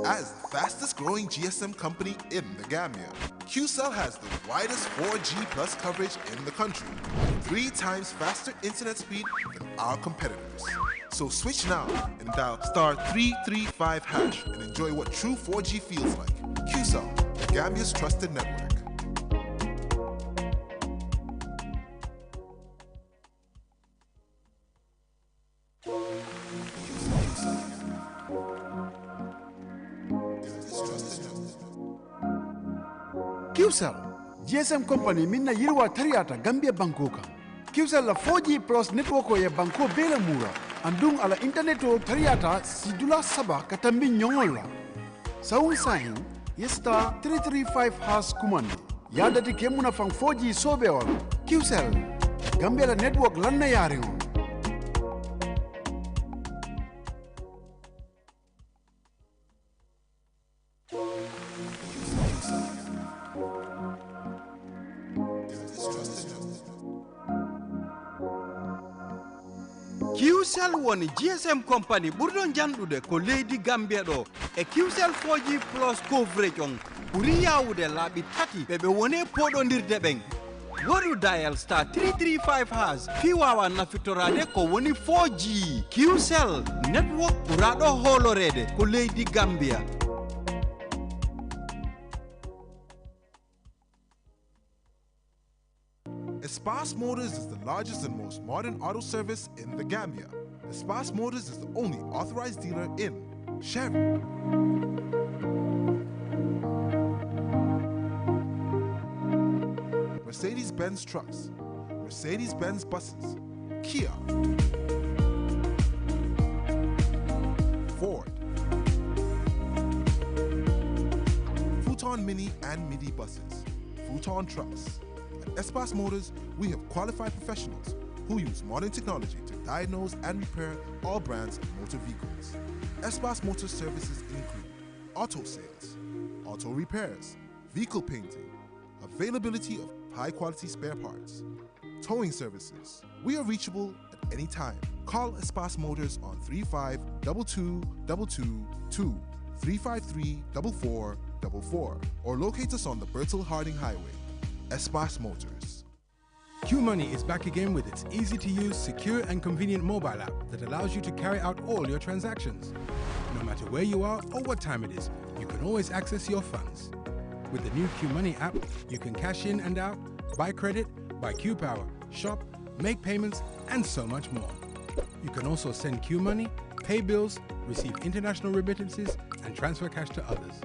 As the fastest growing GSM company in the Gambia, QCell has the widest 4G plus coverage in the country, 3 times faster internet speed than our competitors. So switch now and dial *335# and enjoy what true 4G feels like. QCell, the Gambia's trusted network. QCell GSM company minna yirwa tariata Gambia Bankoka. QCell la 4G plus network ya banko bela mura. Andung ala internet o tariata sidula saba katambi nyongola. Saun sahin yesta 335# kumandi. Yadati kemuna fang 4G sobewal. QCell Gambia la network lanna yaringo. QCell woni GSM company ɓurɗon janɗude ko leydi Gambia ɗo e QCell 4G plus coverage on ɓuri yawude laaɓi tati ɓe wone poɗodirde ɓen waɗu dial *335# fi wawa nafitorade ko woni 4G QCell network ɓuraɗo holorede ko leydi Gambia. Espas Motors is the largest and most modern auto service in the Gambia. Espas Motors is the only authorized dealer in Chevy, Mercedes-Benz trucks, Mercedes-Benz buses, Kia, Ford, Futon Mini and Midi buses, Futon trucks. At Espas Motors, we have qualified professionals who use modern technology to diagnose and repair all brands of motor vehicles. Espas Motors services include auto sales, auto repairs, vehicle painting, availability of high-quality spare parts, towing services. We are reachable at any time. Call Espas Motors on 352222 353-4444 or locate us on the Bertil Harding Highway. Espas Motors. QMoney is back again with its easy-to-use, secure and convenient mobile app that allows you to carry out all your transactions. No matter where you are or what time it is, you can always access your funds. With the new QMoney app, you can cash in and out, buy credit, buy QPower, shop, make payments, and so much more. You can also send QMoney, pay bills, receive international remittances, and transfer cash to others.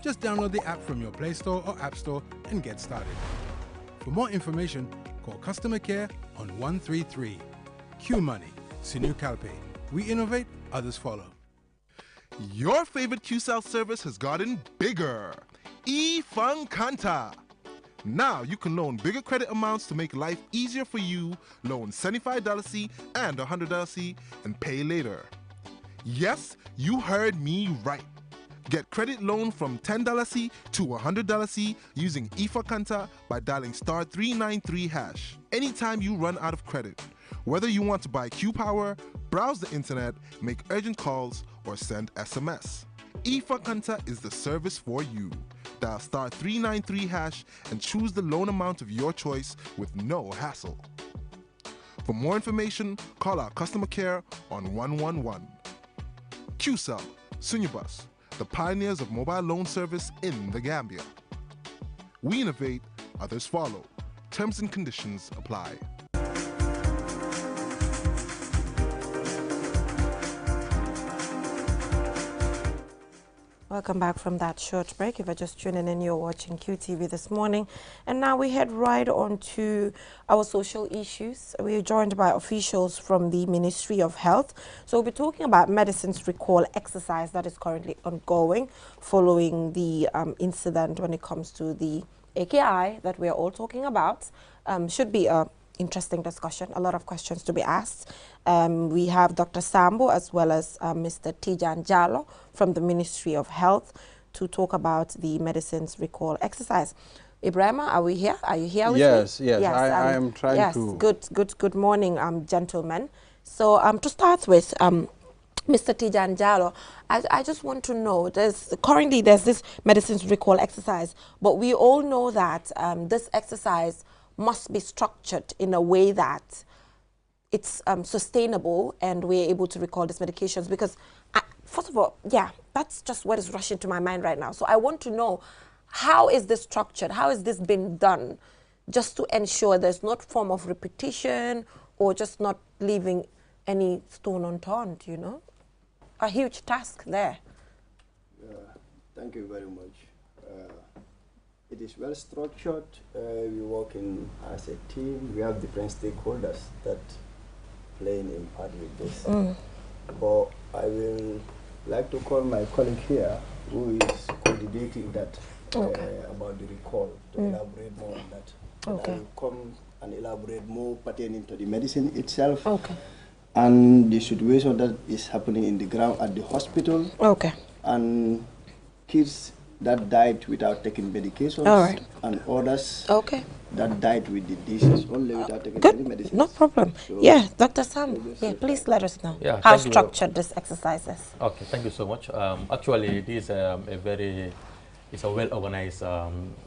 Just download the app from your Play Store or App Store and get started. For more information, call customer care on 133. QMoney, Sinu Calpe. We innovate, others follow. Your favorite QCell service has gotten bigger. eFunkanta. Now you can loan bigger credit amounts to make life easier for you. Loan $75 and $100 and pay later. Yes, you heard me right. Get credit loan from $10 to $100 using eFunkanta by dialing *393#. Anytime you run out of credit, whether you want to buy QPower, browse the internet, make urgent calls, or send SMS. eFunkanta is the service for you. Dial *393# and choose the loan amount of your choice with no hassle. For more information, call our customer care on 111. QCell, Sunyabus, the pioneers of mobile loan service in the Gambia. We innovate, others follow. Terms and conditions apply. Welcome back from that short break. If you're just tuning in, you're watching QTV this morning. And now we head right on to our social issues. We're joined by officials from the Ministry of Health. So we'll be talking about medicines recall exercise that is currently ongoing following the incident when it comes to the AKI that we're all talking about. Should be a interesting discussion, a lot of questions to be asked. We have Dr. Sambo as well as Mr. Tijan Jallo from the Ministry of Health to talk about the medicines recall exercise. Ibrahima, are we here? Are you here with me? Yes, I am trying to. Yes, good morning, gentlemen. So to start with, Mr. Tijan Jallo, I just want to know, currently there's this medicines recall exercise, but we all know that this exercise must be structured in a way that it's sustainable and we're able to recall these medications, because first of all, yeah, that's just what is rushing to my mind right now. So I want to know, how is this structured? How is this been done just to ensure there's not form of repetition or just not leaving any stone unturned, you know? A huge task there. Thank you very much. It is well structured. We work as a team. We have different stakeholders that play in part with this. But I will like to call my colleague here, who is coordinating that about the recall, to elaborate more on that. Okay. I will come and elaborate more pertaining to the medicine itself. Okay. And the situation that is happening in the ground at the hospital. Okay. And kids that died without taking medications, and others that died with the disease only without taking any medicine. No problem. So yeah, Dr. Sam, please let us know how structured this exercise is. Okay, thank you so much. Actually, it is it's a well-organized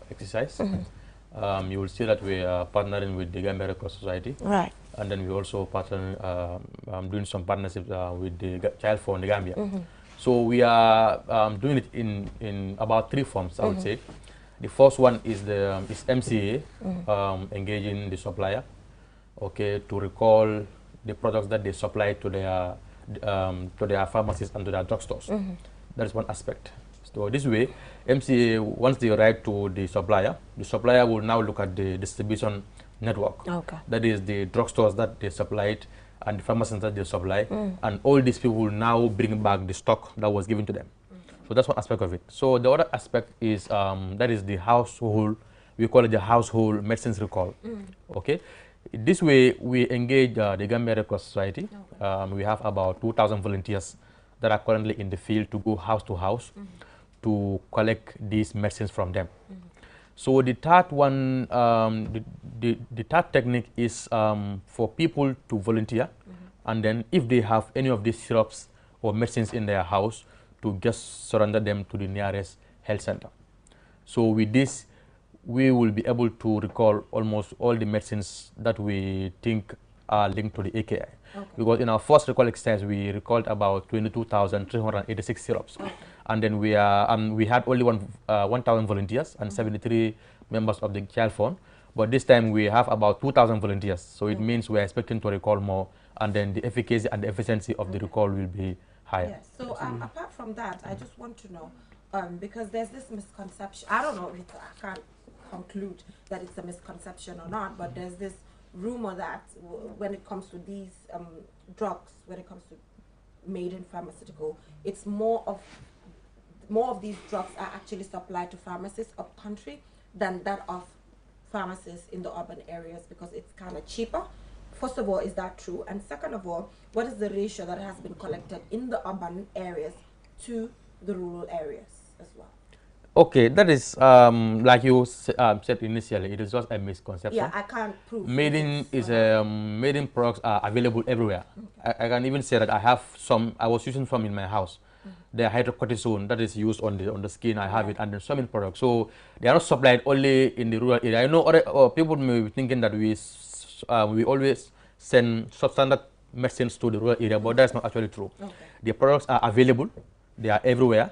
exercise. You will see that we are partnering with the Gambia Red Cross Society. Right. And then we also doing some partnerships with the Child Fund, the Gambia. So we are doing it in about 3 forms, I would say. The first one is the MCA, engaging the supplier, to recall the products that they supply to their pharmacies and to their drugstores. That is one aspect. So this way, MCA, once they arrive to the supplier will now look at the distribution network. That is the drugstores that they supplied and the pharmacies that they supply, and all these people will now bring back the stock that was given to them. So that's one aspect of it. So the other aspect is that is the household, we call it the household medicines recall. This way we engage the Gambia Red Cross Society. We have about 2,000 volunteers that are currently in the field to go house to house to collect these medicines from them. So the third one, the third technique is for people to volunteer, and then if they have any of these syrups or medicines in their house, to just surrender them to the nearest health center. So with this, we will be able to recall almost all the medicines that we think are linked to the AKI. Okay. Because in our first recall exercise, we recalled about 22,386 syrups. Okay. And then we had only 1,000 volunteers and 73 members of the child fund. But this time we have about 2,000 volunteers. So it means we're expecting to recall more, and then the efficacy and the efficiency of the recall will be higher. Yes. So apart from that, I just want to know, because there's this misconception, I don't know if I can't conclude that it's a misconception or not, but there's this rumor that when it comes to these drugs, when it comes to made in pharmaceutical, it's more of these drugs are actually supplied to pharmacists up country than that of pharmacists in the urban areas, because it's kind of cheaper. First of all, is that true? And second of all, what is the ratio that has been collected in the urban areas to the rural areas as well? Okay, that is like you said initially, it is just a misconception. Yeah, I can't prove. Made in products are available everywhere. Okay. I can even say that I have some. I was using some in my house. The hydrocortisone that is used on the skin, I have it, and then some in products. So they are not supplied only in the rural area. I know other people may be thinking that we always send substandard medicines to the rural area, but that's not actually true. Okay. The products are available; they are everywhere.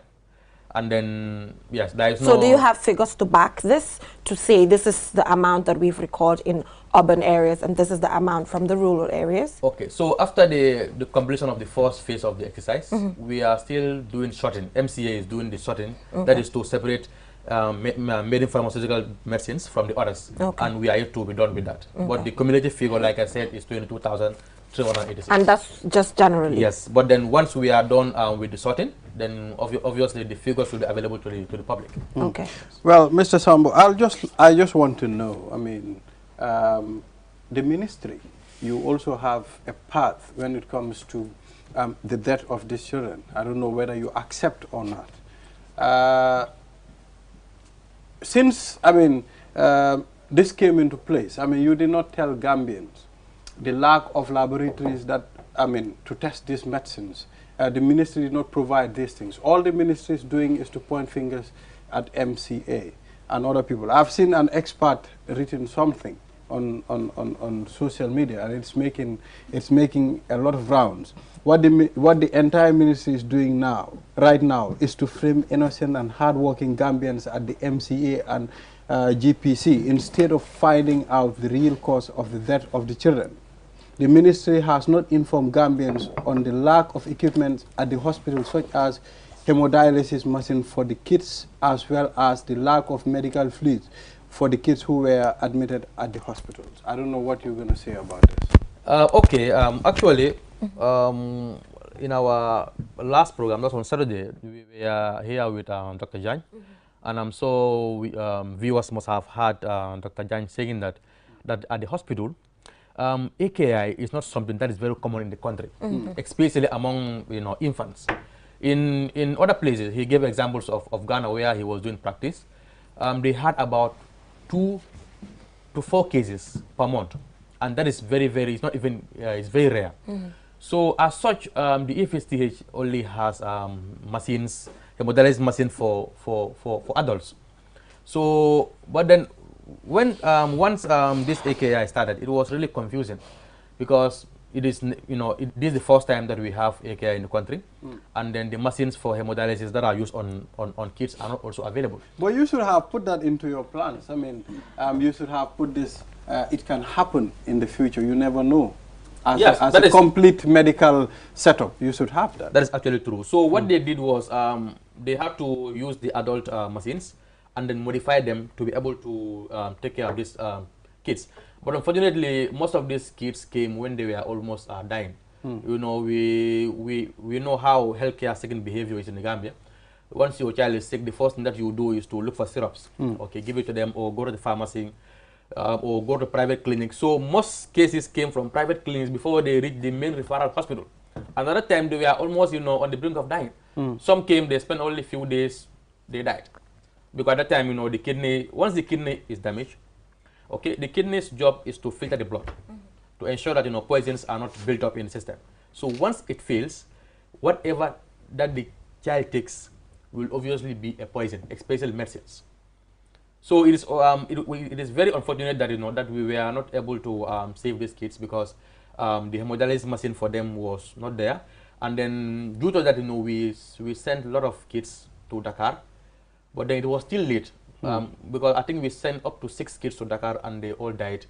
And then, yes, there is no... So do you have figures to back this, to say this is the amount that we've recorded in urban areas and this is the amount from the rural areas? Okay, so after the completion of the first phase of the exercise, we are still doing sorting. MCA is doing the sorting. Okay. That is to separate made in pharmaceutical medicines from the others. Okay. And we are yet to be done with that. Okay. But the cumulative figure, like I said, is 22,386. And that's just generally? Yes, but then once we are done with the sorting, then obviously the figures will be available to the public. Okay. Well, Mr. Sambo, I just want to know, I mean, the ministry, you also have a path when it comes to the death of these children. I don't know whether you accept or not. Since, I mean, this came into place, I mean, you did not tell Gambians the lack of laboratories that, I mean, to test these medicines. The ministry did not provide these things. All the ministry is doing is to point fingers at MCA and other people. I've seen an expert written something on social media, and it's making a lot of rounds. What the entire ministry is doing now, right now, is to frame innocent and hardworking Gambians at the MCA and GPC instead of finding out the real cause of the death of the children. The ministry has not informed Gambians on the lack of equipment at the hospital, such as hemodialysis machine for the kids, as well as the lack of medical fluids for the kids who were admitted at the hospitals. I don't know what you're going to say about this. Okay, actually, in our last program, that's on Saturday, we were here with Dr. Jan, and I'm sure viewers must have heard Dr. Jan saying that at the hospital, AKI is not something that is very common in the country, especially among infants. In other places, he gave examples of Ghana where he was doing practice. They had about 2 to 4 cases per month, and that is very, it's not even, it's very rare. So as such, the FSTH only has machines, hemodialysis machine for adults. So, but then when once this AKI started, it was really confusing, because it is this is the first time that we have AKI in the country, and then the machines for hemodialysis that are used on kids are not also available. But you should have put that into your plans. I mean, you should have put this. It can happen in the future. You never know. As a complete medical setup, you should have that. That is actually true. So what they did was they had to use the adult machines and then modify them to be able to take care of these kids. But unfortunately, most of these kids came when they were almost dying. We know how healthcare second behavior is in the Gambia. Once your child is sick, the first thing that you do is to look for syrups. Okay, give it to them, or go to the pharmacy, or go to private clinic. So most cases came from private clinics before they reached the main referral hospital. Another time they were almost on the brink of dying. Some came, they spent only a few days, they died. Because at that time, the kidney, once the kidney is damaged, okay, the kidney's job is to filter the blood to ensure that poisons are not built up in the system. So once it fails, whatever that the child takes will obviously be a poison, especially medicines. So it is very unfortunate that that we were not able to save these kids because the hemodialysis machine for them was not there, and then due to that we sent a lot of kids to Dakar, but then it was still late because I think we sent up to 6 kids to Dakar and they all died.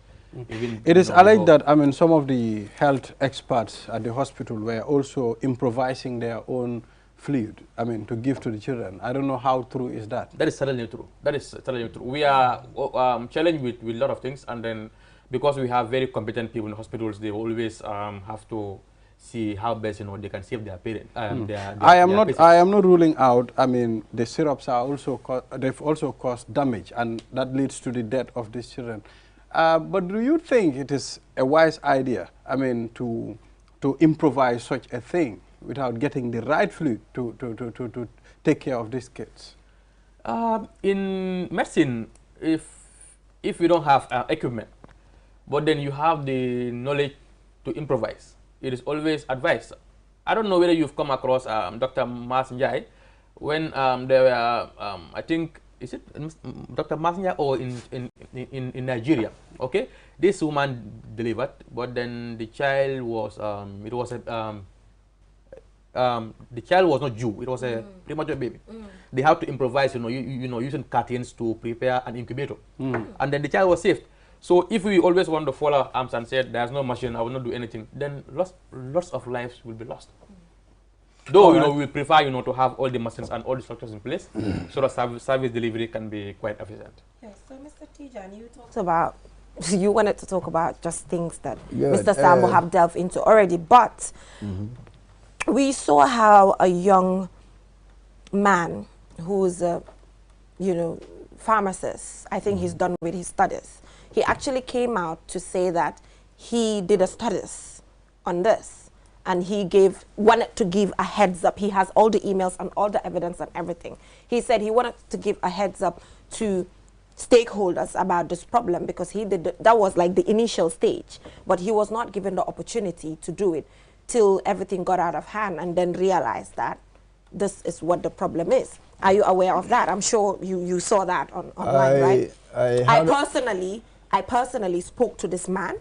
It is alleged that some of the health experts at the hospital were also improvising their own fluid, to give to the children. I don't know how true is that. That is certainly true. That is certainly true. We are challenged with a lot of things, and then because we have very competent people in hospitals, they always have to see how best they can save their parents. I am not ruling out. The syrups are also they've also caused damage, and that leads to the death of these children. But do you think it is a wise idea? To improvise such a thing without getting the right fluid to take care of these kids? In medicine, if you don't have equipment, but then you have the knowledge to improvise, it is always advised. I don't know whether you've come across Dr. Mas Njai when there were, I think, is it Dr. Mas Njai or in Nigeria? Okay, this woman delivered, but then the child was the child was not due. It was a premature baby. They have to improvise, using curtains to prepare an incubator, and then the child was saved. So if we always want to follow our arms and say there's no machine, I will not do anything, then lots of lives will be lost. Though we prefer to have all the machines and all the structures in place, so that service delivery can be quite efficient. Yes. So Mr. Tijan, you talked about you wanted to talk about just things that Mr. Sambo have delved into already, but we saw how a young man who's a pharmacist, I think he's done with his studies, he actually came out to say that he did a studies on this and he wanted to give a heads up. He has all the emails and all the evidence and everything. He said he wanted to give a heads up to stakeholders about this problem because that was like the initial stage, but he was not given the opportunity to do it till everything got out of hand and then realized that this is what the problem is. Are you aware of that? I'm sure you saw that online, right? I personally spoke to this man.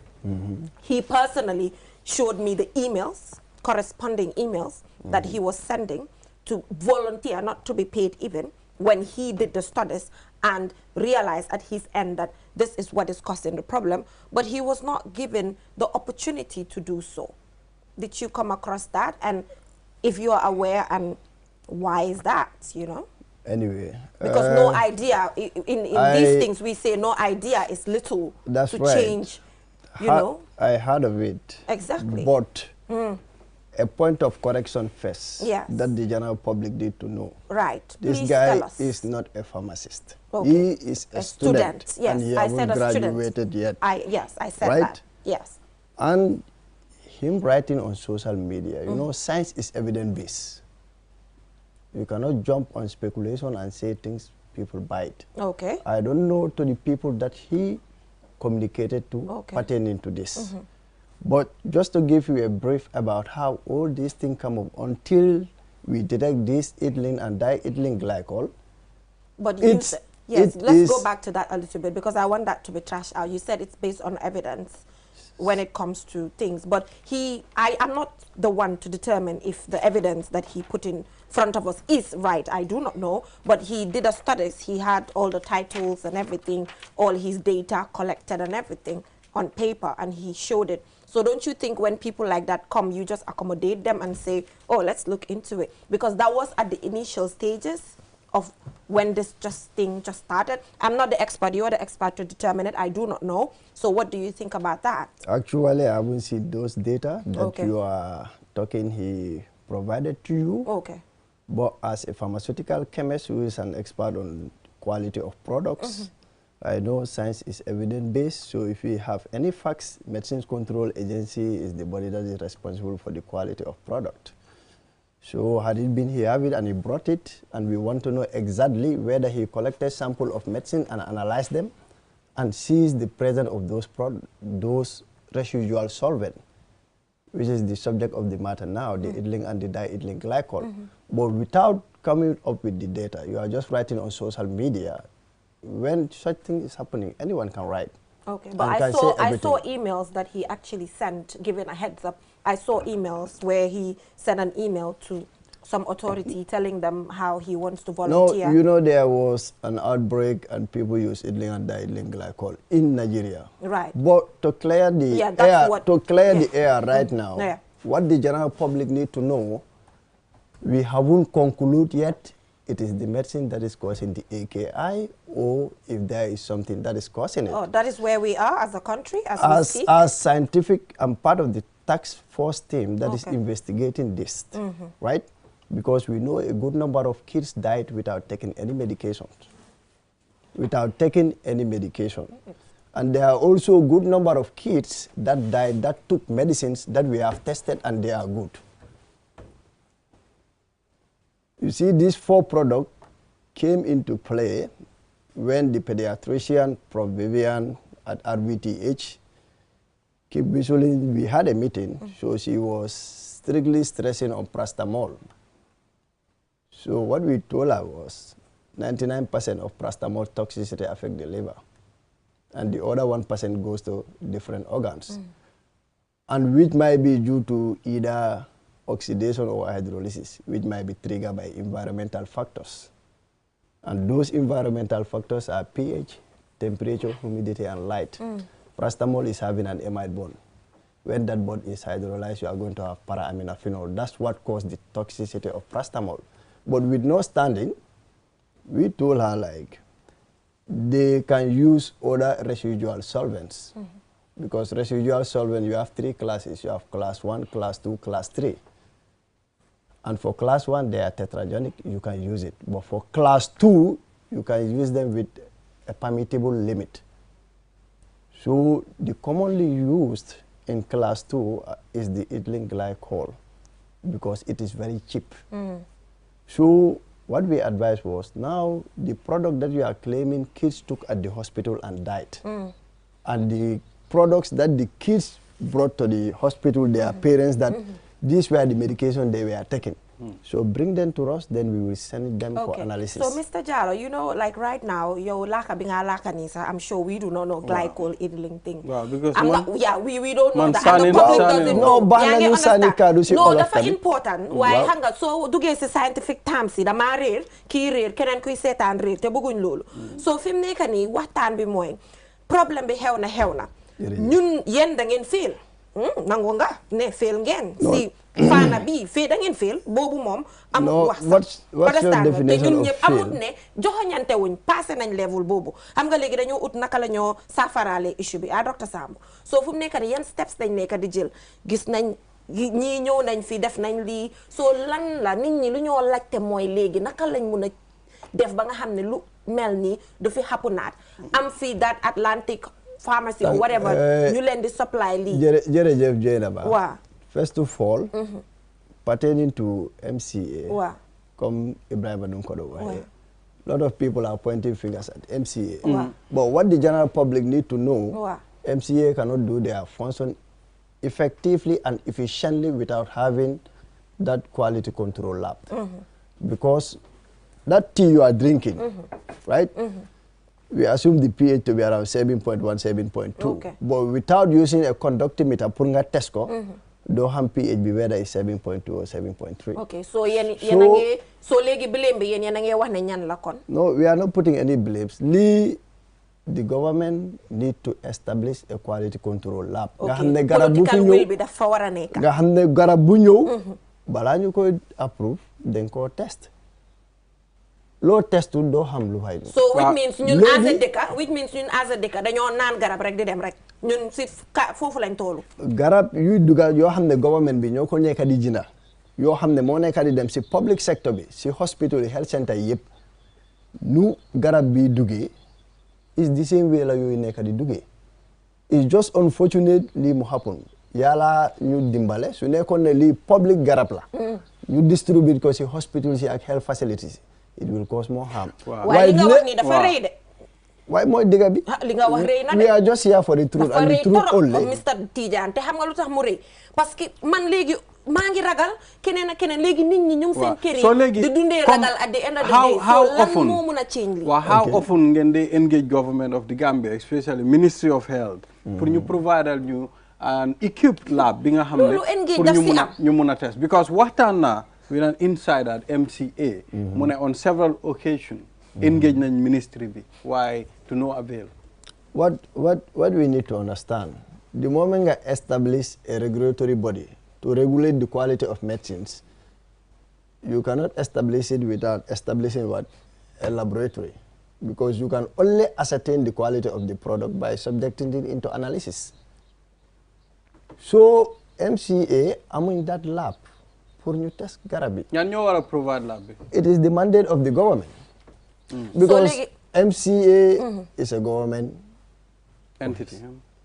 He personally showed me the emails, corresponding emails that he was sending to volunteer, not to be paid even, when he did the studies and realized at his end that this is what is causing the problem, but he was not given the opportunity to do so. Did you come across that? And if you are aware, and why is that, Anyway. Because no idea, in these things we say no idea is little to change, I heard of it. Exactly. But a point of correction first, that the general public need to know. Right. This Please guy tell us. is not a pharmacist. Okay. He is a student. Yes, and he I hasn't said a graduated yet. Yes, I said right? that. Yes. And him writing on social media, science is evidence-based. You cannot jump on speculation and say things people bite. Okay. I don't know to the people that he communicated to pertaining to this. But just to give you a brief about how all these things come up until we detect this ethylene and diethylene glycol. But you said, yes, let's go back to that a little bit because I want that to be trashed out. You said it's based on evidence when it comes to things, but I am not the one to determine if the evidence that he put in front of us is right. I do not know, but he did a studies. He had all the titles and everything, all his data collected and everything on paper, and he showed it. So don't you think when people like that come, you just accommodate them and say, oh, let's look into it? Because that was at the initial stages of when this thing just started. I'm not the expert. You're the expert to determine it. I do not know. So what do you think about that? Actually, I haven't seen those data that you are talking he provided to you. Okay. But as a pharmaceutical chemist who is an expert on quality of products, I know science is evidence-based, so if we have any facts, Medicines Control Agency is the body that is responsible for the quality of product. So had it been he have it and he brought it, and we want to know exactly whether he collected sample of medicine and analyzed them and sees the presence of those residual solvent, which is the subject of the matter now, the ethylene and the diethylene glycol. But without coming up with the data, you are just writing on social media, when such thing is happening, anyone can write. Okay, but I saw emails that he actually sent, giving a heads up. I saw emails where he sent an email to some authority telling them how he wants to volunteer. No, you know, there was an outbreak and people use idling and diethylene glycol in Nigeria. Right. But to clear the air, right now, what the general public need to know, we haven't concluded yet. It is the medicine that is causing the AKI, or if there is something that is causing it. Oh, that is where we are as a country, as scientific, I'm part of the task force team that is investigating this, right? Because we know a good number of kids died without taking any medications. And there are also a good number of kids that died that took medicines that we have tested and they are good. You see, these 4 products came into play when the pediatrician, Prof. Vivian at RVTH, we had a meeting, so she was strictly stressing on paracetamol. So what we told her was 99% of paracetamol toxicity affect the liver, and the other 1% goes to different organs, and which might be due to either oxidation or hydrolysis, which might be triggered by environmental factors. And those environmental factors are pH, temperature, humidity, and light. Paracetamol is having an amide bond. When that bond is hydrolyzed, you are going to have para-aminophenol. That's what caused the toxicity of paracetamol. But with no standing, we told her, like, they can use other residual solvents. Because residual solvent, you have 3 classes. You have class 1, class 2, class 3. And for class 1, they are tetragonic, you can use it. But for class 2, you can use them with a permissible limit. So the commonly used in class 2 is the ethylene glycol, because it is very cheap. So what we advised was, now the product that you are claiming kids took at the hospital and died, and the products that the kids brought to the hospital, their parents, that these were the medication they were taking. So bring them to us, then we will send them for analysis. So Mr. Jallo, you know, like right now, I'm sure we do not know glycol ethylene thing. Well, because we don't know that. And the public doesn't know. No, that's important. Why hanga so do get scientific terms the marir ki rir kenen kuy setan rir te bëgguñ lolu. So fim nekk ni waxtaan bi moy problème bi xew na ñun yeen da ngeen feel nangu nga ne feel ngeen si faana bi fee da ngeen feel boobu moom amul wax what's your definition of feel? Amut ne joxoñante wuñ passé nañ level boobu xam nga léegi dañoo ut naka la ñoo saafaraale issue bi docteur Samb so fu mu nekk yan steps dañ nekk di jël gis nañ ñii ñëw nañ fi def nañ lii so lan la nit ñi lu ñoo laajte mooy léegi naka lañ mun a def ba nga xam ne lu mel nii du fi xapunaat am fii that Atlantic pharmacy or whatever ñu leen di supply lii jërëjëf Jeynaba waaw first of all, pertaining to MCA, come Ibrahim Adunkodo, a lot of people are pointing fingers at MCA. But what the general public need to know, MCA cannot do their function effectively and efficiently without having that quality control lab. Because that tea you are drinking, right? We assume the pH to be around 7.1, 7.2. But without using a conductimeter, putting a Tesco, do ham pH be whether it's 7.2 or 7.3. Okay, so legi blame be yenange wax ne ñan la kon. No, we are not putting any blames. The government need to establish a quality control lab. Okay. Political will be dafa wara nek. Nga xamne garab bu ñew bala ñu koy approve dañ ko test. Lo testu do xam lu fay. So which means ñun as a deka dañoo naan garab rek di dem rek. ñun si foofu lañ toolu garab yuy dugal yoo xam ne government bi ñoo ko nekk di jënda yoo xam ne moo nekk di dem si public sector bi si hospital yi health center yëpp nu garab bi duggee is the same way la yooyu nekk di duggee it's just unfortunate lii mu happen yàlla ñu dimbale su nekkoon ne lii public garab la ñu distribute ko si hospital si ak health facilities it will cause more harm waaye li nga wax ni dafa rëy de why mooy dëgg bi we are just here for the truth and the truth only Mr. Tidiane te xam nga lu tax mu rëy parce que man léegi maa ngi ragal keneen ak keneen léegi nit ñi ñu ngi seen kër yi di dundee ragal at the end of the day so lan moo mun a change li how often ngeen di engage government of the Gambia especially Ministry of Health pour ñu provide ñu an equipped lab bi nga xam ne pour ñu mun a test because waxtaan naa with an insider at MCA mu ne on several occasions engage nañ ministry bi waaye to no avail. What we need to understand, the moment you establish a regulatory body to regulate the quality of medicines, you cannot establish it without establishing what? A laboratory. Because you can only ascertain the quality of the product by subjecting it into analysis. So, MCA, I'm in that lab for new test garabi. You provide lab. It is the mandate of the government. Because so, MCA is a government entity.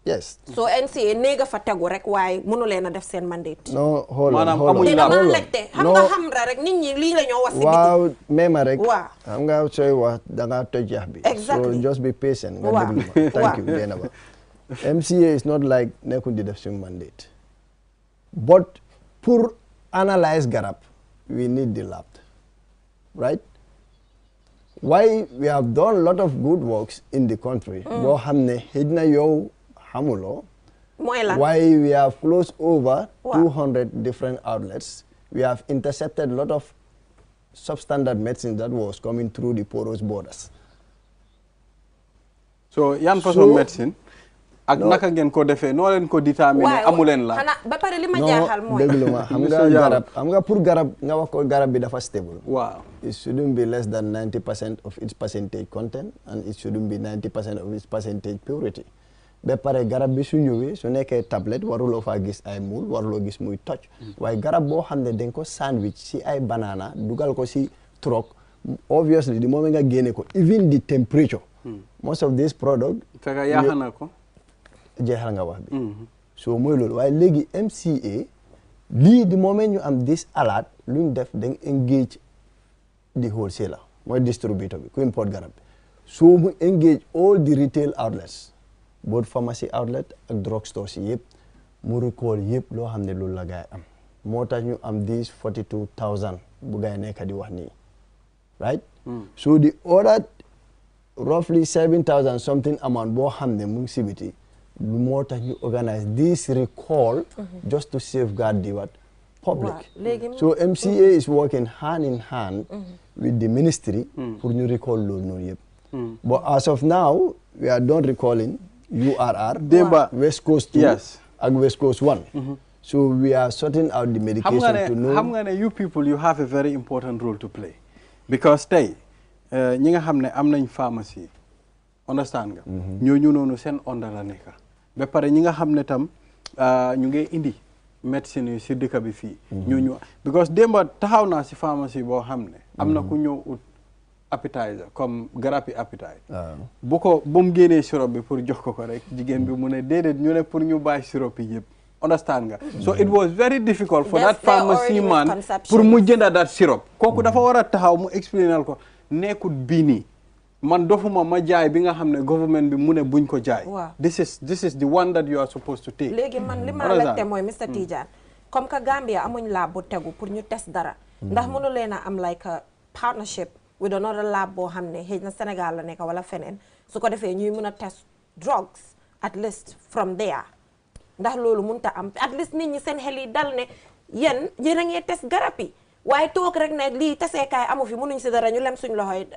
Yes. So NCA nega fa tegu rek waaye mënu leen a def seen mandate. No, hold on. Xam nga xam ra rek nit ñi lii la ñoo wax ci biti. Waaw mema rek. Waaw. Xam nga sooy wax da nga toj yax bi. Exactly. So just be patient. Thank you, Denaba. MCA is not like nekkul di def suñu mandate. But pour analyze garab, we need the lab. Right? Why we have done a lot of good works in the country. Boo xam ne xëj na yow Hamulo, why we have closed over 200 different outlets. We have intercepted a lot of substandard medicine that was coming through the porous borders. So, yan façon medicine, ak naka ngeen ko defee noo leen ko déterminer amuleen la. Ba pare li ma jaaxal mooy. Déglu ma xam nga garab xam nga pour garab nga wax ko garab bi dafa stable. Wow. It shouldn't be less than 90% of its percentage content and it shouldn't be 90% of its percentage purity. Ba pare garab bi su ñëwee su nekkee tablette waruloo faa gis ay muul waruloo gis muy toj waaye garab boo xam ne dañ ko sandwich si ay banana dugal ko si truck obviously the moment nga génne ko even the temperature most of this product fekk yaaxa na ko jeexal nga wax bi so mooy loolu waaye léegi MCA lii the moment ñu am this alert luñ def dañ engage the wholesaler mooy distributor bi ku import garab bi so mu engage all the retail outlets both pharmacy outlet ak drug stores yëpp mu recall yëpp loo xam ne loolu la gaay am moo tax ñu am these 42,000 bu gaay nekk di wax nii right so the other roughly 7,000 something amount boo xam ne mu ngi si biti moo tax ñu organize this recall just to safeguard the what public so MCA is working hand in hand with the ministry pour ñu recall loolu noonu yëpp but as of now we are done recalling URR, West Coast 2, and West Coast 1. So we are sorting out the medication to know. You people, you have a very important role to play. Because they, ñi nga xam ne am nañ pharmacie, understand nga? Ñooñu noonu seen onda la nekk. Ba pare ñi nga xam ne tam ñu ngi indi médecine yi si dëkk bi fii. Ñooñu because démba taxaw naa si pharmacie boo xam ne am na ku ñëw ut appetizer comme garapi appetite bu mu génnee sirop bi pour jox ko rek jigéen bi mu ne déedéet ñu ne pour ñu bàyyi sirop yi yëpp understand nga so it was very difficult for that pharmacy man pour mu jënda that sirop kooku dafa war a taxaw mu explainal ko nekkut bii nii man dofuma ma jaay bi nga xam ne government bi mu ne buñ ko jaay this is the one that you are supposed to take léegi man li ma laajte mooy Mr Tidiane comme que Gambia amuñ lab bu tegu pour ñu test dara ndax mënu leen a am like a partnership with another lab boo xam ne xëy na Sénégal la nekk wala feneen su ko defee ñuy mën a test drugs at least from there ndax loolu mënut a am at least nit ñi seen xel yi dal ne yéen a ngi test garab yi waaye toog rek ne lii teseekaay amu fi mënuñ si dara ñu lem suñ loxo yi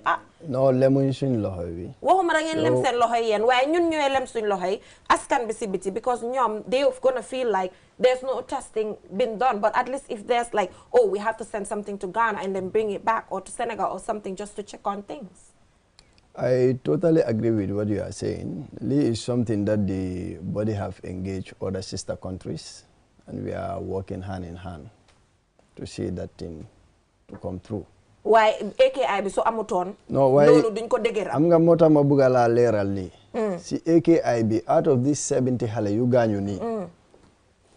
non lemuñ suñ loxo yi waxuma da ngeen lem seen loxo yi yéen waaye ñun ñooy lem suñ loxo yi askan bi si biti because ñoom they gonna feel like there's no testing been done but at least if there's like oh we have to send something to Ghana and then bring it back or to Senegal or something just to check on things. I totally agree with what you are saying. Lee is something that the body have engaged other sister countries and we are working hand in hand to see that thing to come through. Why AKI bi so amutoon no why loolu duñ ko dëgëral am nga moo tax ma bëgg laa leeral nii si AKI bi out of this 70 xale yu gaañu nii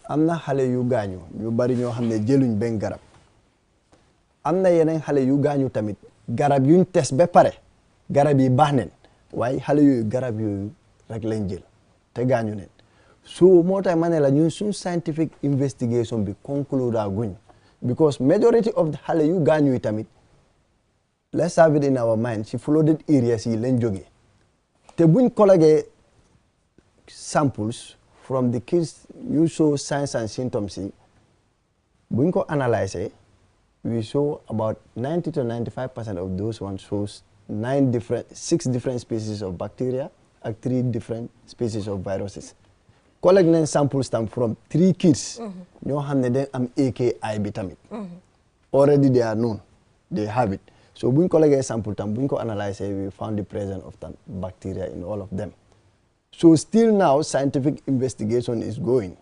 am na xale yu gaañu ñu bari ñoo xam ne jëluñ benn garab am na yeneen xale yu gaañu tamit garab yuñ test ba pare garab yi baax neen waaye xale yooyu garab yooyu rek lañ jël te gaañu neen So more time manela ñu sun scientific investigation bi conclude guñ because majority of the hale yu gañu tamit let's have it in our mind si flooded areas yi lañ jógee te buñ collègue samples from the kids you show signs and symptoms yi buñ ko analyse we show about 90 to 95% of those ones shows 6 different species of bacteria and 3 different species of viruses. Collect nañ samples tam from 3 kids ñoo xam ne dañ am AKI bi tamit already they are known they have it so buñ collecté sample tam buñ ko analyse we found the presence of that bacteria in all of them. So still now scientific investigation is going.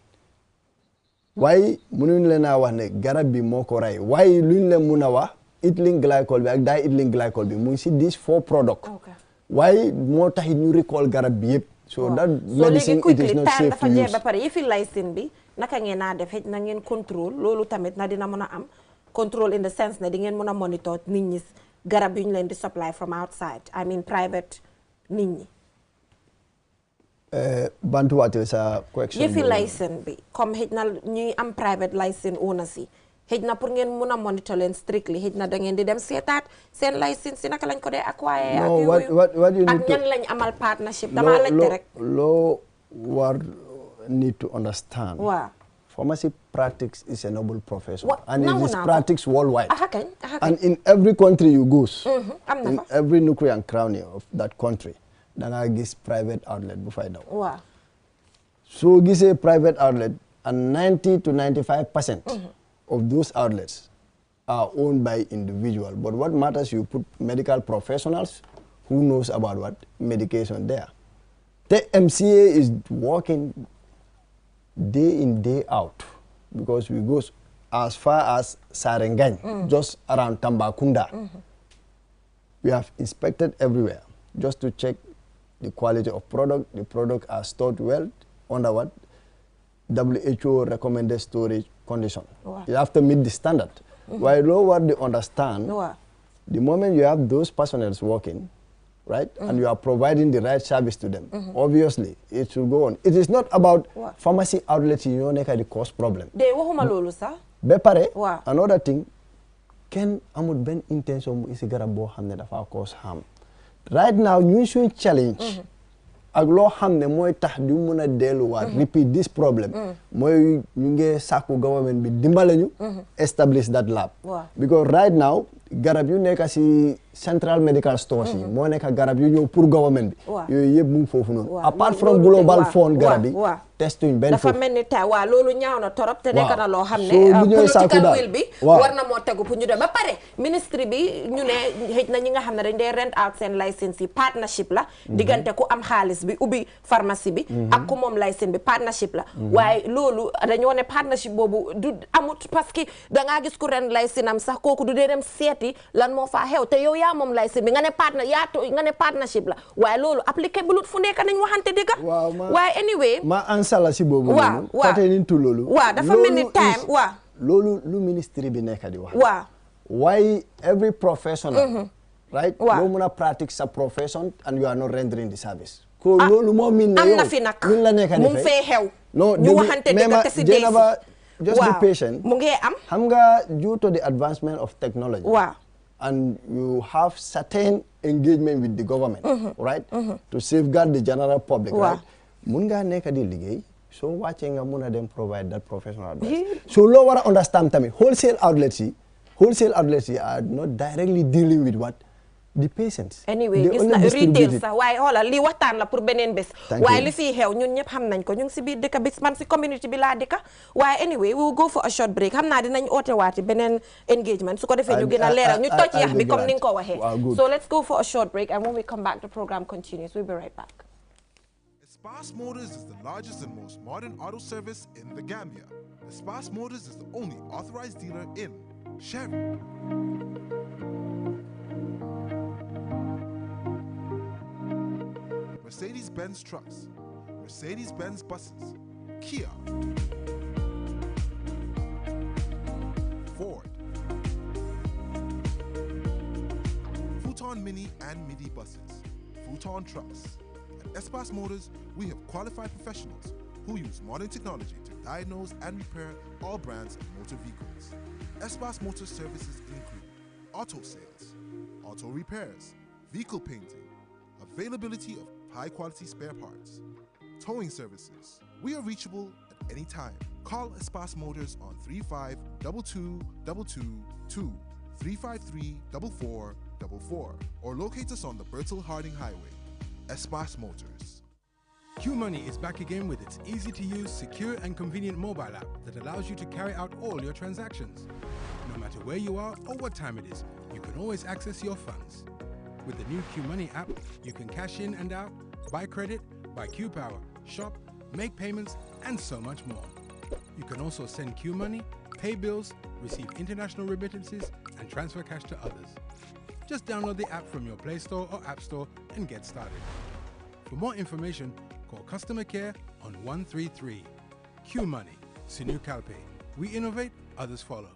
Why mënuñ leen a wax ne garab bi moo ko rey waaye luñ leen mun a wax ethylene glycol bi ak diethylene glycol bi mu ngi si these 4 products waaye moo tax ñu recall garab bi yëpp. So that medicine it is not safe to use. Ba pare yëfi lysine bi naka ngeen naa def na ngeen contrôle loolu tamit na dina mën a am control in the sense ne di ngeen mën a monitor nit ñi garab yu ñu leen di supply from outside I mean private nit ñi. Bantuwaate sa question yëfi lysine bi comme xëj na ñuy am private lysine owners yi xëj na pour ngeen mën a monitor leen strictly xëj na da ngeen di dem seetaat seen lysine si naka lañ ko dee acquire ak yooyu ak ñan lañ amal partnership dama laajte rek loo war need to understand waaw pharmacy practice is a noble profession and it is practiced worldwide and in every country you go in every nook and cranny of that country da nga gis private outlet bu fay daw waaw so gisee private outlet and 90 to 95% of those outlets are owned by individual. But what matters, you put medical professionals who knows about what medication there. The MCA is working day in, day out because we go as far as Sarengany, just around Tambakunda. We have inspected everywhere just to check the quality of product. The product are stored well under what WHO recommended storage condition. Wow. You have to meet the standard. While what they understand, the moment you have those personnel working, right, and you are providing the right service to them, obviously it will go on. It is not about pharmacy outlets you know the cost problem. De waxuma lolu sa. Be pare, another thing, ken amul ben intention mu isi garab bo xamne dafa cause harm. Right now ñu suñ challenge ak loo xam ne mooy tax du mun a delluwaat repeat this problem mooy ñu ngi sàkku government bi dimbale ñu establish that lab because right now garab yu nekk si central medical stores yi moo nekk garab yu ñëw pour government bi yooyu yëpp mu ngi foofu noonu apart from global fund garab yi testuñ benn dafa mel ni ta waaw loolu ñaaw na torop te nekk na loo xam ne political will bi war na moo tegu pour ñu dem ba pare ministre bi ñu ne xëj na ñi nga xam ne dañ dee rent out seen licence yi partnership la diggante ku am xaalis bi ubbi pharmacie bi ak ku moom licence bi partnership la waaye loolu dañoo ne partnership boobu du amut parce que dangaa gis ku ren licence am sax kooku du dee dem seeti lan moo faa xew te yow yaa moom licence bi nga ne partnership la waaye loolu applicable fu nekk nañ waxante dëgg waaye anyway sala si boobu noonu pertaining to loolu dafa mel ni time loolu lu ministry bi nekk di wax why every professional right loo mun a practice sa profession and you are not rendering the service ko loolu moo min ne yow am na fi nag ñun la nekk mu ngi fee xew non ñu waxante dëgg te si dee just be patient mu ngi am xam nga due to the advancement of technology and you have certain engagement with the government right to safeguard the general public right mun ngaa nekk di liggéey soo wàccee nga mun a dem provide that professional advice so loo war a understand tamit wholesale outlets yi are not directly dealing with what the patients anyway gis na retail sax waaye xoolal li waxtaan la pour beneen bés waaye li fii xew ñun ñëpp xam nañ ko ñu ngi si biir dëkk bi man si community bi laa dëkk waaye anyway we will go for a short break xam naa dinañ oote waati beneen engagement su ko defee ñu gën a leeral ñu toj yax bi comme ni nga ko waxee so let's go for a short break and when we come back the program continues we'll be right back. Espas Motors is the largest and most modern auto service in the Gambia. Espas Motors is the only authorized dealer in Sherry, Mercedes-Benz trucks, Mercedes-Benz buses, Kia, Ford, Futon Mini and Midi buses, Futon trucks. At Espas Motors, we have qualified professionals who use modern technology to diagnose and repair all brands of motor vehicles. Espas Motor services include auto sales, auto repairs, vehicle painting, availability of high-quality spare parts, towing services. We are reachable at any time. Call Espas Motors on 352222 353-4444 or locate us on the Bertel Harding Highway. Espas Motors. QMoney is back again with its easy-to-use, secure and convenient mobile app that allows you to carry out all your transactions. No matter where you are or what time it is, you can always access your funds. With the new QMoney app, you can cash in and out, buy credit, buy QPower, shop, make payments, and so much more. You can also send QMoney, pay bills, receive international remittances, and transfer cash to others. Just download the app from your Play Store or App Store and get started. For more information, call customer care on 133. QMoney, Sinu Calpe. We innovate, others follow.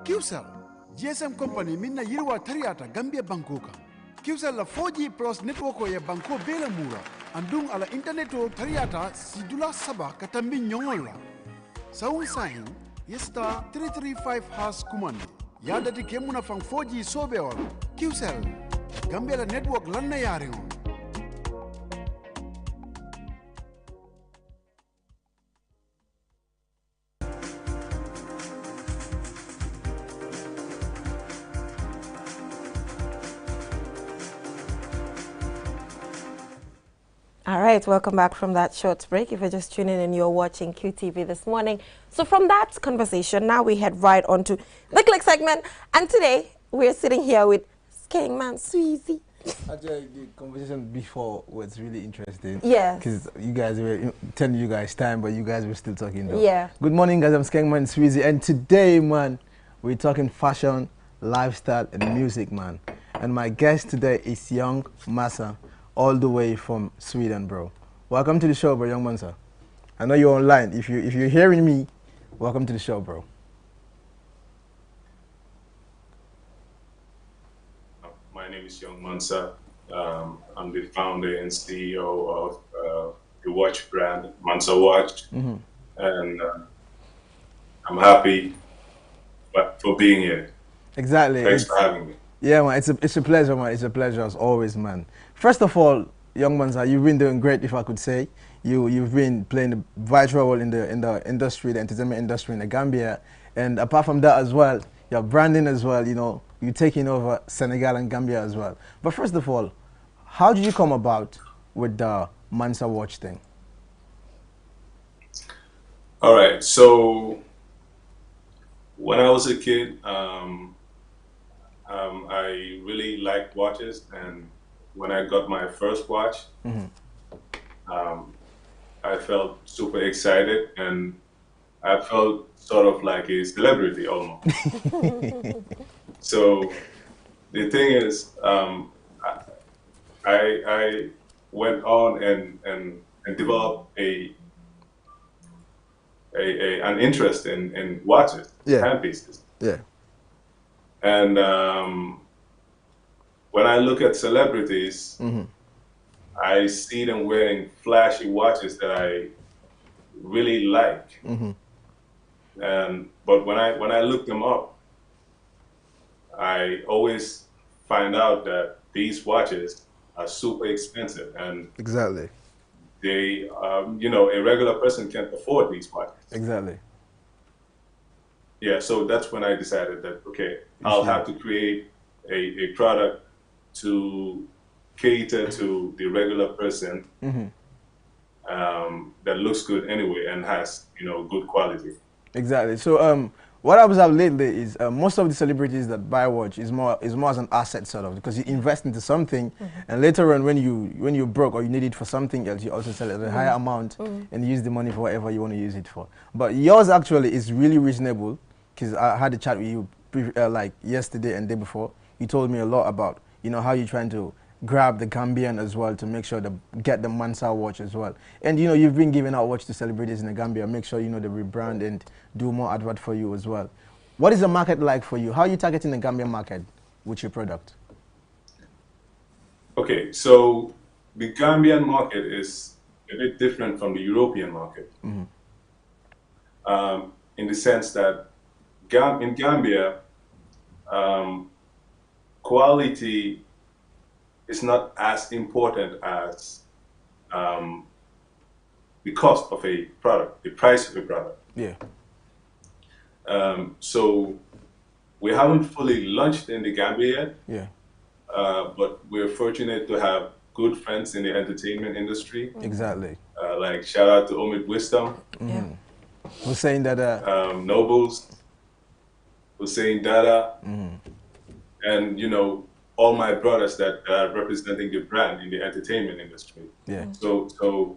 QCell, GSM company minna yirwa tariata Gambia Bankoka. QCell la 4G plus network ya banko bela mura. Andung ala internet o tariata sidula saba katambi nyongola. Saun sahin, yesta 335 kumandi. Yadati kemuna fang 4G sobeol. QCell, Gambia la network lanna yaringo. All right, welcome back from that short break. If you're just tuning in, you're watching QTV this morning. So from that conversation, now we head right on to the Click segment. And today, we're sitting here with Skengman Sweezy. Actually, the conversation before was really interesting. Yeah. Because you guys were telling you guys time, but you guys were still talking though. Yeah. Good morning, guys. I'm Skengman Sweezy. And today, man, we're talking fashion, lifestyle, and music, man. And my guest today is Young Massa, all the way from Sweden, bro. Welcome to the show, bro, Young Mansa. I know you're online. If you're hearing me, welcome to the show, bro. My name is Young Mansa. I'm the founder and CEO of the watch brand Mansa Watch, and I'm happy for being here. Exactly. Thanks for having me. Yeah, man, it's a pleasure, man. It's a pleasure as always, man. First of all, Young Mansa, you've been doing great, if I could say. You've been playing a vital role in the industry, the entertainment industry in the Gambia, and apart from that as well, your branding as well. You know, you're taking over Senegal and Gambia as well. But first of all, how did you come about with the Mansa Watch thing? All right, so when I was a kid, I really liked watches, and when I got my first watch, I felt super excited, and I felt sort of like a celebrity almost. So the thing is, I went on and developed an interest in watches, timepieces. Yeah. And when I look at celebrities, I see them wearing flashy watches that I really like. But when I look them up, I always find out that these watches are super expensive, and Exactly. they, you know, a regular person can't afford these watches. Exactly. Yeah, so that's when I decided that, okay, I'll have to create a product to cater to the regular person that looks good anyway and has, you know, good quality. Exactly. So what I've observed lately is most of the celebrities that buy watch is more as an asset sort of, because you invest into something and later on when you broke or you need it for something else, you also sell it at a higher amount and use the money for whatever you want to use it for. But yours actually is really reasonable, because I had a chat with you like yesterday and day before. You told me a lot about, you know, how you're trying to grab the Gambian as well to make sure to get the Mansa watch as well. And you know, you've been giving out watch to celebrities in the Gambia. Make sure, you know, they rebrand and do more advert for you as well. What is the market like for you? How are you targeting the Gambian market with your product? Okay, so the Gambian market is a bit different from the European market, in the sense that in Gambia, quality is not as important as the cost of a product, the price of a product. Yeah. So we haven't fully launched in the Gambia yet. Yeah. But we're fortunate to have good friends in the entertainment industry. Exactly. Like shout out to Omid Wisdom, Who's saying that? Nobles, Hussein Dada, and all my brothers that are representing the brand in the entertainment industry. Yeah. So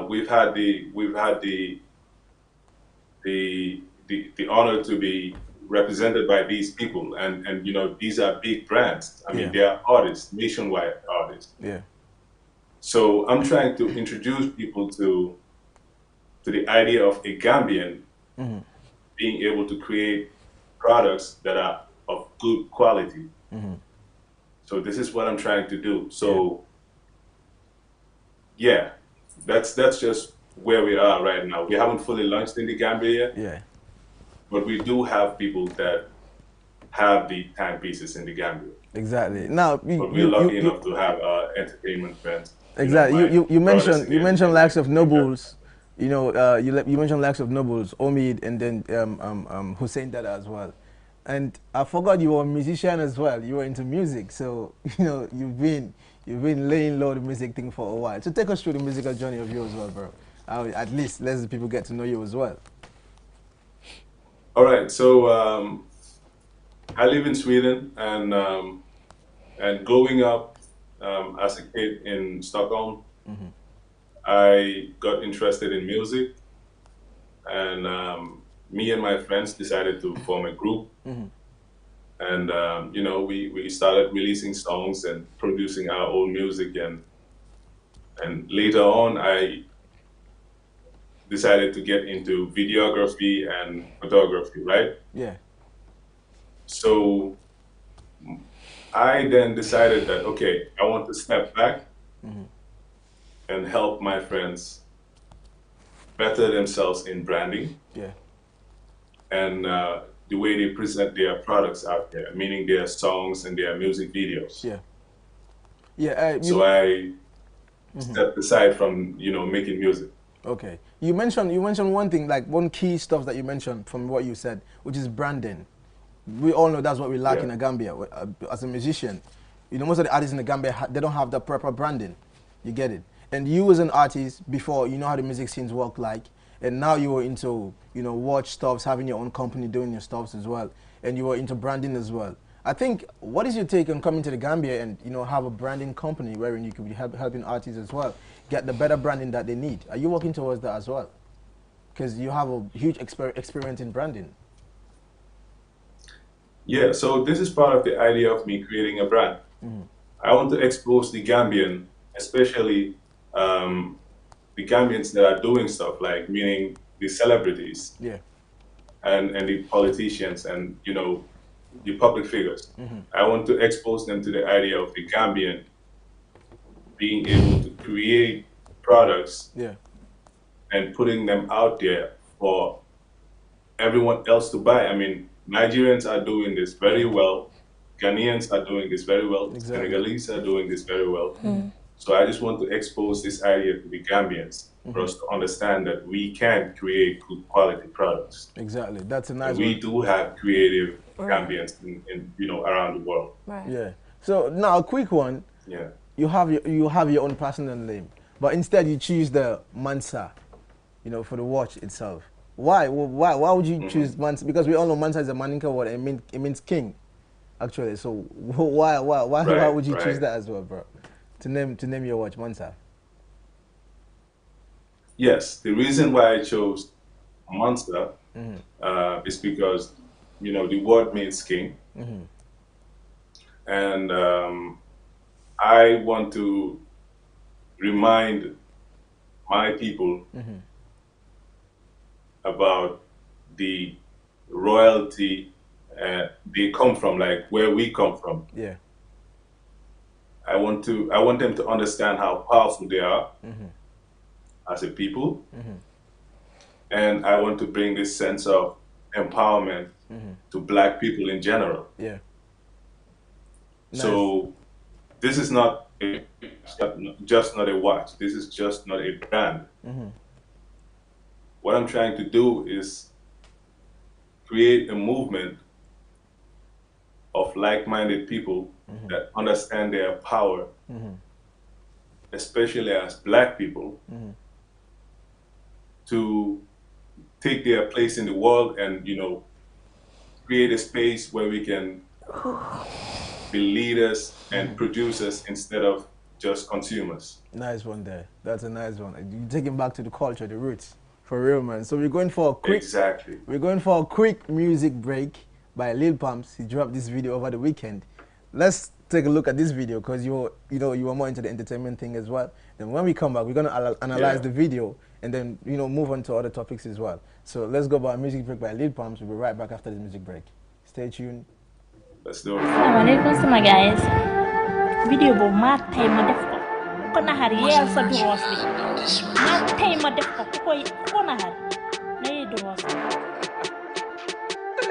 we've had the honor to be represented by these people, and these are big brands. I mean, they are artists, nationwide artists. Yeah. So I'm trying to introduce people to the idea of a Gambian being able to create products that are of good quality. So this is what I'm trying to do. So yeah, that's just where we are right now. We haven't fully launched in the Gambia yet. Yeah. But we do have people that have the timepieces in the Gambia. Exactly. Now, we're lucky enough to have entertainment friends. Exactly. You mentioned likes of Nobles. You mentioned likes of Nobles, Omid, and then Hussein Dada as well. And I forgot you were a musician as well. You were into music, so you've been laying low the music thing for a while. So take us through the musical journey of yours as well, bro. At least let the people get to know you as well. All right, so I live in Sweden, and growing up as a kid in Stockholm, I got interested in music, and me and my friends decided to form a group, and we started releasing songs and producing our own music, and later on I decided to get into videography and photography, right? Yeah. So I then decided that, okay, I want to step back and help my friends better themselves in branding. Yeah. And the way they present their products out there, meaning their songs and their music videos. Yeah. Yeah. So I stepped aside from, making music. Okay. You mentioned one thing, like one key stuff that you mentioned from what you said, which is branding. We all know that's what we lack in the Gambia. As a musician, most of the artists in the Gambia, they don't have the proper branding. You get it? And you as an artist, before, you know how the music scenes work like, and now you were into, watch stuffs, having your own company, doing your stuffs as well, and you were into branding as well. I think, what is your take on coming to the Gambia and, have a branding company wherein you could be helping artists as well get the better branding that they need? Are you working towards that as well? Because you have a huge experience in branding. Yeah, so this is part of the idea of me creating a brand. I want to expose the Gambian, especially the Gambians that are doing stuff, like meaning the celebrities, and the politicians, and the public figures. I want to expose them to the idea of the Gambian being able to create products and putting them out there for everyone else to buy. I mean, Nigerians are doing this very well. Ghanaians are doing this very well. Senegalese are doing this very well. So I just want to expose this idea to the Gambians for us to understand that we can create good quality products. Exactly, that's a nice. We do have creative Gambians in around the world. Right. Yeah. So now a quick one. Yeah. You have your own personal name, but instead you choose the Mansa, for the watch itself. Why would you choose Mansa? Because we all know Mansa is a Maninka word. It means king, actually. So why would you choose that as well, bro? To name your watch Mansa. Yes, the reason why I chose Mansa is because the word means king, and I want to remind my people about the royalty they come from, like where we come from. Yeah. I want them to understand how powerful they are as a people, and I want to bring this sense of empowerment to Black people in general. Yeah. Nice. So this is not just not a watch. This is just not a brand. What I'm trying to do is create a movement of like-minded people that understand their power, especially as Black people, to take their place in the world and, you know, create a space where we can be leaders and producers instead of just consumers. Nice one there. That's a nice one. You take it back to the culture, the roots, for real, man. So we're going for a quick. Exactly. We're going for a quick music break by Lil Pumps. He dropped this video over the weekend. Let's take a look at this video because you were more into the entertainment thing as well. Then when we come back, we're gonna analyze the video and then move on to other topics as well. So let's go by a music break by Lil Pumps. We'll be right back after this music break. Stay tuned. Let's do it. Assalamualaikum semua guys. Video bo matay ma def ko. Ko nahar yel sa duros bi. Matay ma def ko ko nahar. Nay duros.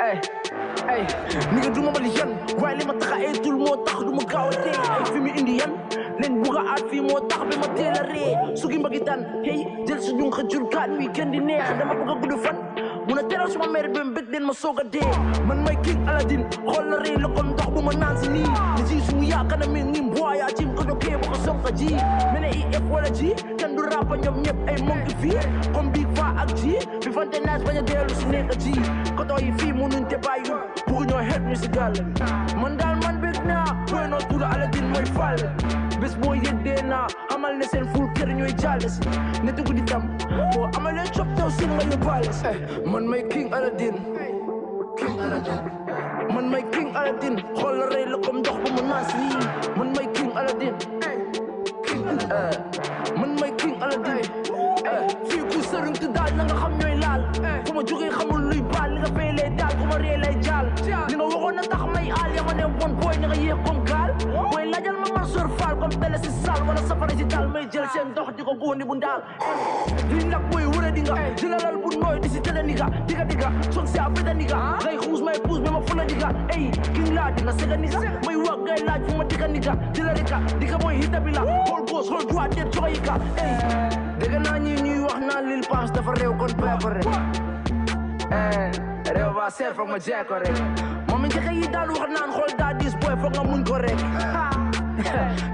Hey, nigga duma bali yan. Way li ma taxa ay tul mo tax duma gaaw té. Ay fi mi indi yan. Len buga at fi mo tax be ma téla ré. Sugi mbagitan. Hey, jël suñu xajul kan wi gën di neex. Dama bëgg gudu fan. Muna teral suma mère bi mbek den ma soga dé. Man may King Aladdin. Xol la ré la kon dox bu ma nan ci ni. Ni ci suñu yaaka na min ni boy ya ci ko doké bu ko sonka ji. Mene IF wala ji. Kan du rap ñom ñep ay monkey fi. Comme Big Fa ak ji. Bi fante nas baña délu ci nekk ji. Ko toy fi mënuñ té bayu. Bugu ñoo head musical. Man dal man bek na. Boy no tuda Aladdin moy fall. Bes boy yedde na. Amal ne sen full kër ñoy jalles. Ne tugu di tam. Bo amal len chop taw sin nga yo palace. Man may King Aladdin. King Aladdin. Man may King Aladdin. Xol la rey la comme dox bu mu nas ni. Man may King Aladdin. King man may King Aladdin. Fii ku sëriñ te daal na nga xam ñooy laal. Fu ma jógee xamul luy baal li nga feelee daal ku ma ree lay jaal. Li nga waxoon na tax may aal ya ma ne bon boy na nga yéex comme gaal. Booy laajal ma Mansour Fall comme télé si saal wala safara si taal may jël seen dox di ko góondi bu ndaal. Lii nag booy wërë di nga jëlalal bu nooy di si télé ni nga diga soog si affaire ni nga ngay xuus may puus mais ma fula di nga ey king laa di nga sega ni nga may wax ngay laaj fu ma diga ni nga di la reka di nga mooy hita bi la xool gauche xool droite det joxe yi ka ey dégg naa ñuy wax naan Lil Pumps dafa réew kon peeko rek réew ba seet foog ma jee ko rek moom njëkk yi daan wax naan xool daa dis boy foog nga muñ ko rek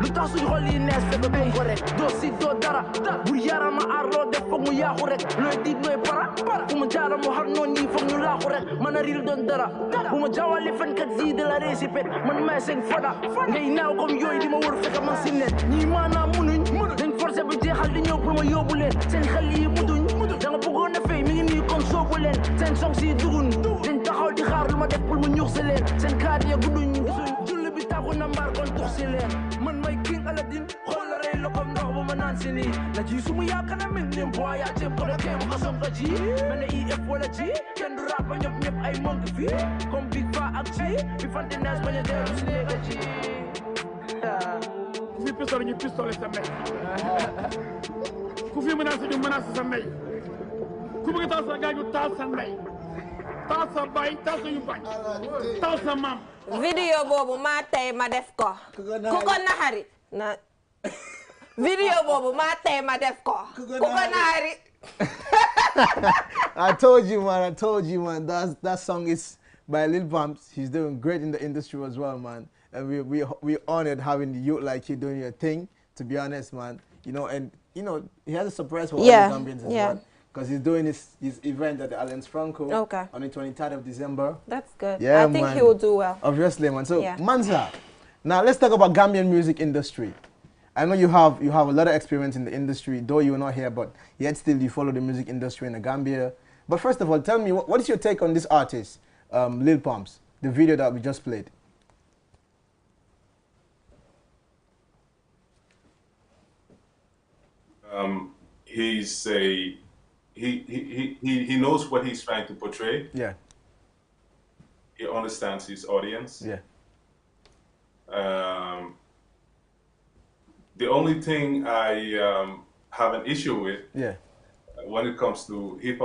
lu tax suñu xol yi nees fekk duñ ko rek doo si doo dara bu yarama aar loo def foog mu yaaxu rek looy diit looy para fu mu jaara mu xar noon yi foog ñu laaxu rek man a riil doon dara bu ma jaawale fenkat yi de la récipét man may seen foda ngay naaw comme yooyu di ma wër fekk man si net ñii maanaam munuñ dañ forcé ba jeexal di ñëw pour ma yóbbu leen seen xel yi muduñ da nga bëggoon a fay mi ngi nii comme soobu leen seen song si dugun dañ taxaw di xaar lu ma def pour mu ñuux si leen seen kaat ya gudduñ gisuñ julli bi taxu na mbaar kon tux si leen man may King Aladdin xool la rey la comme ndox ba ma naan si nii la ji su mu yaaka na min nim boy yaa ceeb ko da kee bu ko sonka ji mel ne IF wala ji kenn du rap ba ñëpp ay monk fi comme Big Fa ak ji bi fante nees bañ a dellu si nekk ji ku fi pistole ñu pistole sa mey ku fi menace ñu menace sa mey ku bëgg taal sa gaañu taal sa mey taal sa bay taal sa yu bañ taal sa maam video boobu maa tey ma def ko ku ko naxari na video boobu maa tey ma def ko ku ko naxari I told you man that song is by Lil Pumps. He's doing great in the industry as well, man, and we honored having you like you doing your thing, to be honest, man. And he has a surprise for all the Gambians as well, because he's doing his event at the Alliance Franco on the 23rd of December. That's good. Yeah, I think he will do well. Obviously, man. So, Mansa, now let's talk about Gambian music industry. I know you have a lot of experience in the industry, though you're not here, but yet still you follow the music industry in the Gambia. But first of all, tell me, what is your take on this artist, Lil Pumps, the video that we just played? He knows what he's trying to portray. Yeah. he understands his audience. Yeah. The only thing I have an issue with, when it comes to hip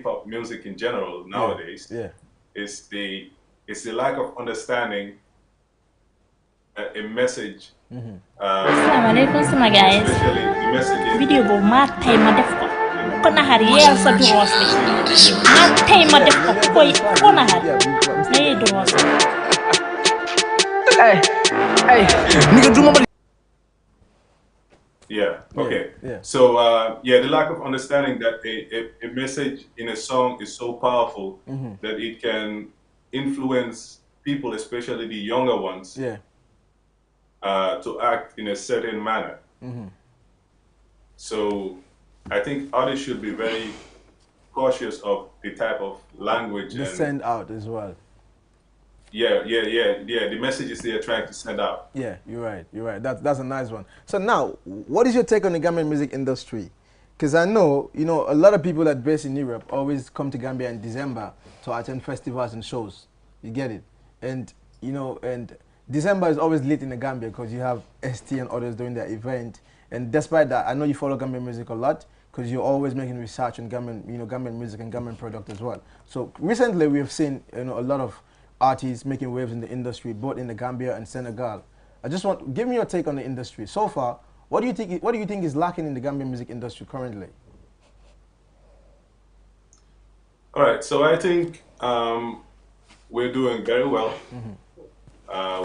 hop music in general nowadays, is the lack of understanding a message. Assalamualaikum sama guys. Video bo matay ma def ko. Ko na har yel sa duros bi. Matay ma def ko ko na har. Nay duros. Hey, nigga do my. Yeah. Okay. So the lack of understanding that a message in a song is so powerful that it can influence people, especially the younger ones. To act in a certain manner. So I think artists should be very cautious of the type of language they send out as well. The messages they are trying to send out. Yeah, you're right. That's a nice one. So now, what is your take on the Gambian music industry? Because I know, a lot of people that based in Europe always come to Gambia in December to attend festivals and shows. You get it? And, and December is always lit in the Gambia because you have ST and others doing their event. And despite that, I know you follow Gambian music a lot because you're always making research on Gambian music and Gambian product as well. So recently we have seen a lot of artists making waves in the industry, both in the Gambia and Senegal. I just want give me your take on the industry so far. What do you think is lacking in the Gambian music industry currently? All right, so I think we're doing very well.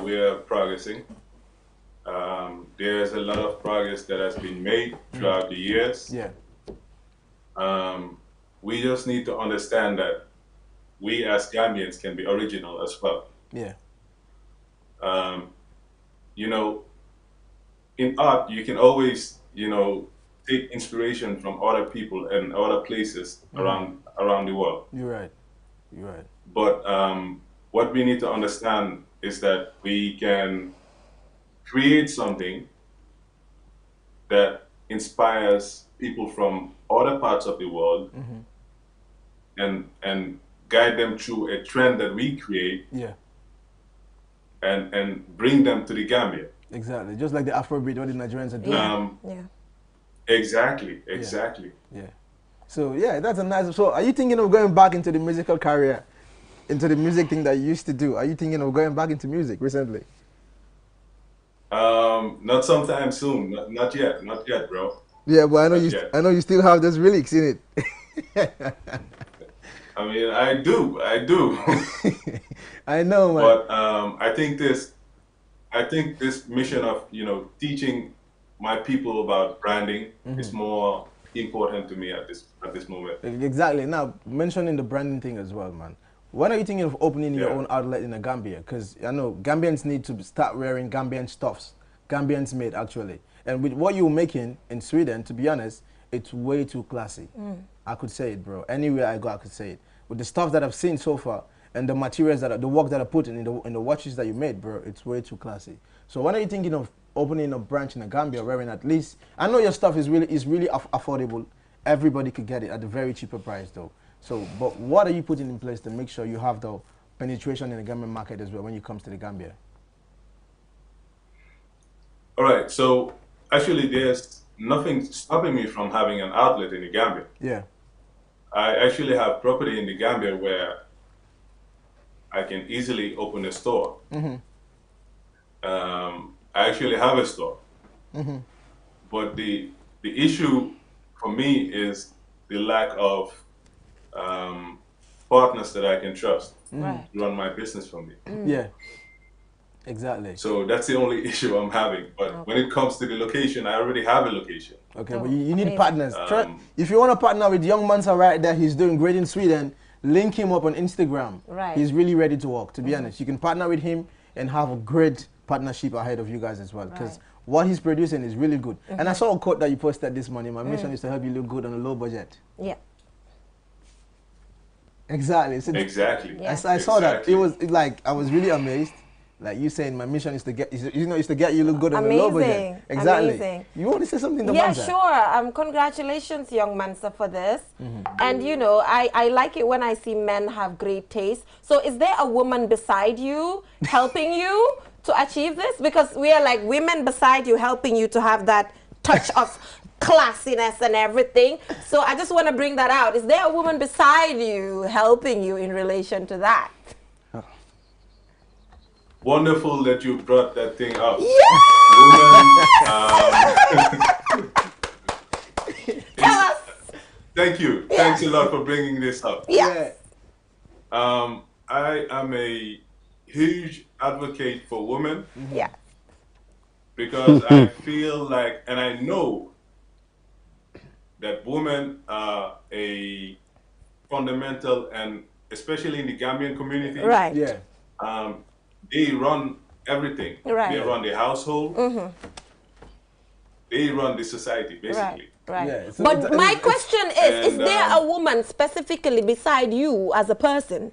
We are progressing. There's a lot of progress that has been made throughout the years. We just need to understand that we as Gambians can be original as well. In art, you can always, take inspiration from other people and other places around the world. You're right. But what we need to understand is that we can create something that inspires people from other parts of the world and guide them through a trend that we create and bring them to the Gambia. Exactly, just like the Afrobeat, what the Nigerians are doing. Exactly. Yeah. So that's a nice. So are you thinking of going back into the musical career, into the music thing that you used to do? Are you thinking of going back into music recently? Not sometime soon. Not yet, bro. Yeah, but I know you still have those lyrics in it. I mean, I do. I know, man. But I think this mission of teaching my people about branding is more important to me at this moment. Exactly. Now, mentioning the branding thing as well, man. When are you thinking of opening your own outlet in the Gambia? Because I know Gambians need to start wearing Gambian stuffs. Gambians made, actually. And with what you're making in Sweden, to be honest, it's way too classy. I could say it, bro. Anywhere I go, I could say it. With the stuff that I've seen so far and the materials the work that I put in the watches that you made, bro, it's way too classy. So when are you thinking of opening a branch in the Gambia, wearing at least? I know your stuff is really affordable. Everybody could get it at a very cheaper price, though. So, but what are you putting in place to make sure you have the penetration in the Gambian market as well when it comes to the Gambia? All right. So actually, there's nothing stopping me from having an outlet in the Gambia. Yeah. I actually have property in the Gambia where I can easily open a store. I actually have a store. But the issue for me is the lack of partners that I can trust to run my business for me. Yeah, exactly. So that's the only issue I'm having. But when it comes to the location, I already have a location. Okay, but you need partners. If you want to partner with young Mansa right there, he's doing great in Sweden, link him up on Instagram. He's really ready to work, to be honest. You can partner with him and have a great partnership ahead of you guys as well. Because what he's producing is really good. And I saw a quote that you posted this morning. My mission is to help you look good on a low budget. Yeah. Exactly. So exactly. I saw that. It was like, I was really amazed. Like you saying, my mission is to get, is to get you look good in the love Amazing. again. Exactly. Amazing. You want to say something to Yeah, Mansa? sure. Congratulations, young Mansa, for this. And you know, I like it when I see men have great taste. So is there a woman beside you helping you to achieve this? Because we are like women beside you helping you to have that touch of classiness and everything. So I just want to bring that out. Is there a woman beside you helping you in relation to that? Wonderful that you brought that thing up. Yeah! Tell us. Thank you. Yeah. Thanks a lot for bringing this up. Yeah. I am a huge advocate for women. Yeah. Because I feel like, and I know that women are a fundamental, and especially in the Gambian community. Right. Yeah. They run everything. Right. They run the household. They run the society, basically. Right. Yeah, but my question is there a woman specifically beside you as a person?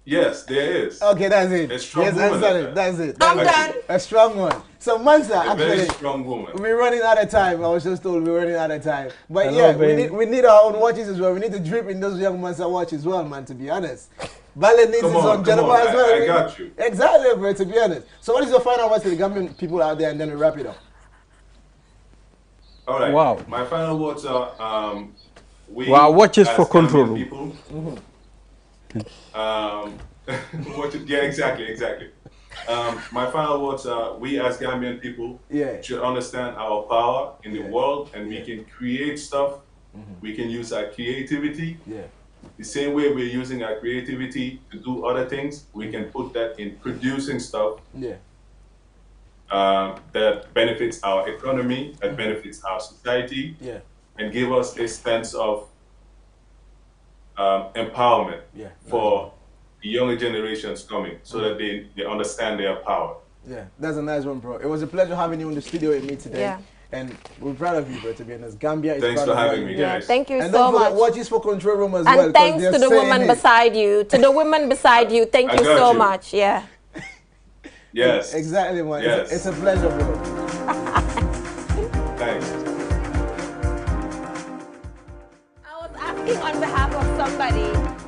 Yes, there is. Okay, that's it. A strong yes, woman. that's it. I'm done. A strong one. So Mansa, actually, very strong woman. We're running out of time. I was just told we're running out of time. But yeah, we need our own watches as well. We need to drip in those young Mansa watches as well, man, to be honest. Ballet needs his own Jennifer as well. I got you. Exactly, bro, to be honest. So what is your final words to the Gambian people out there, and then we wrap it up? All right. Wow. My final words are, watches for control room. People, yeah, exactly. My final words are, we as Gambian people should understand our power in the world, and we can create stuff. We can use our creativity. The same way we're using our creativity to do other things, we can put that in producing stuff that benefits our economy, that benefits our society, and give us a sense of empowerment for the younger generations coming, so that they understand their power. Yeah, that's a nice one, bro. It was a pleasure having you in the studio with me today. Yeah. And we're proud of you, bro, to be honest. Gambia is Thanks proud for of having me, guys. Thank you and so don't forget, much. watches for control room as and well. And thanks to the woman beside you. To the women beside you, thank you so much. Yeah. Yes. Exactly, man. Yes. It's a pleasure, bro. Thanks. I was asking on behalf of somebody.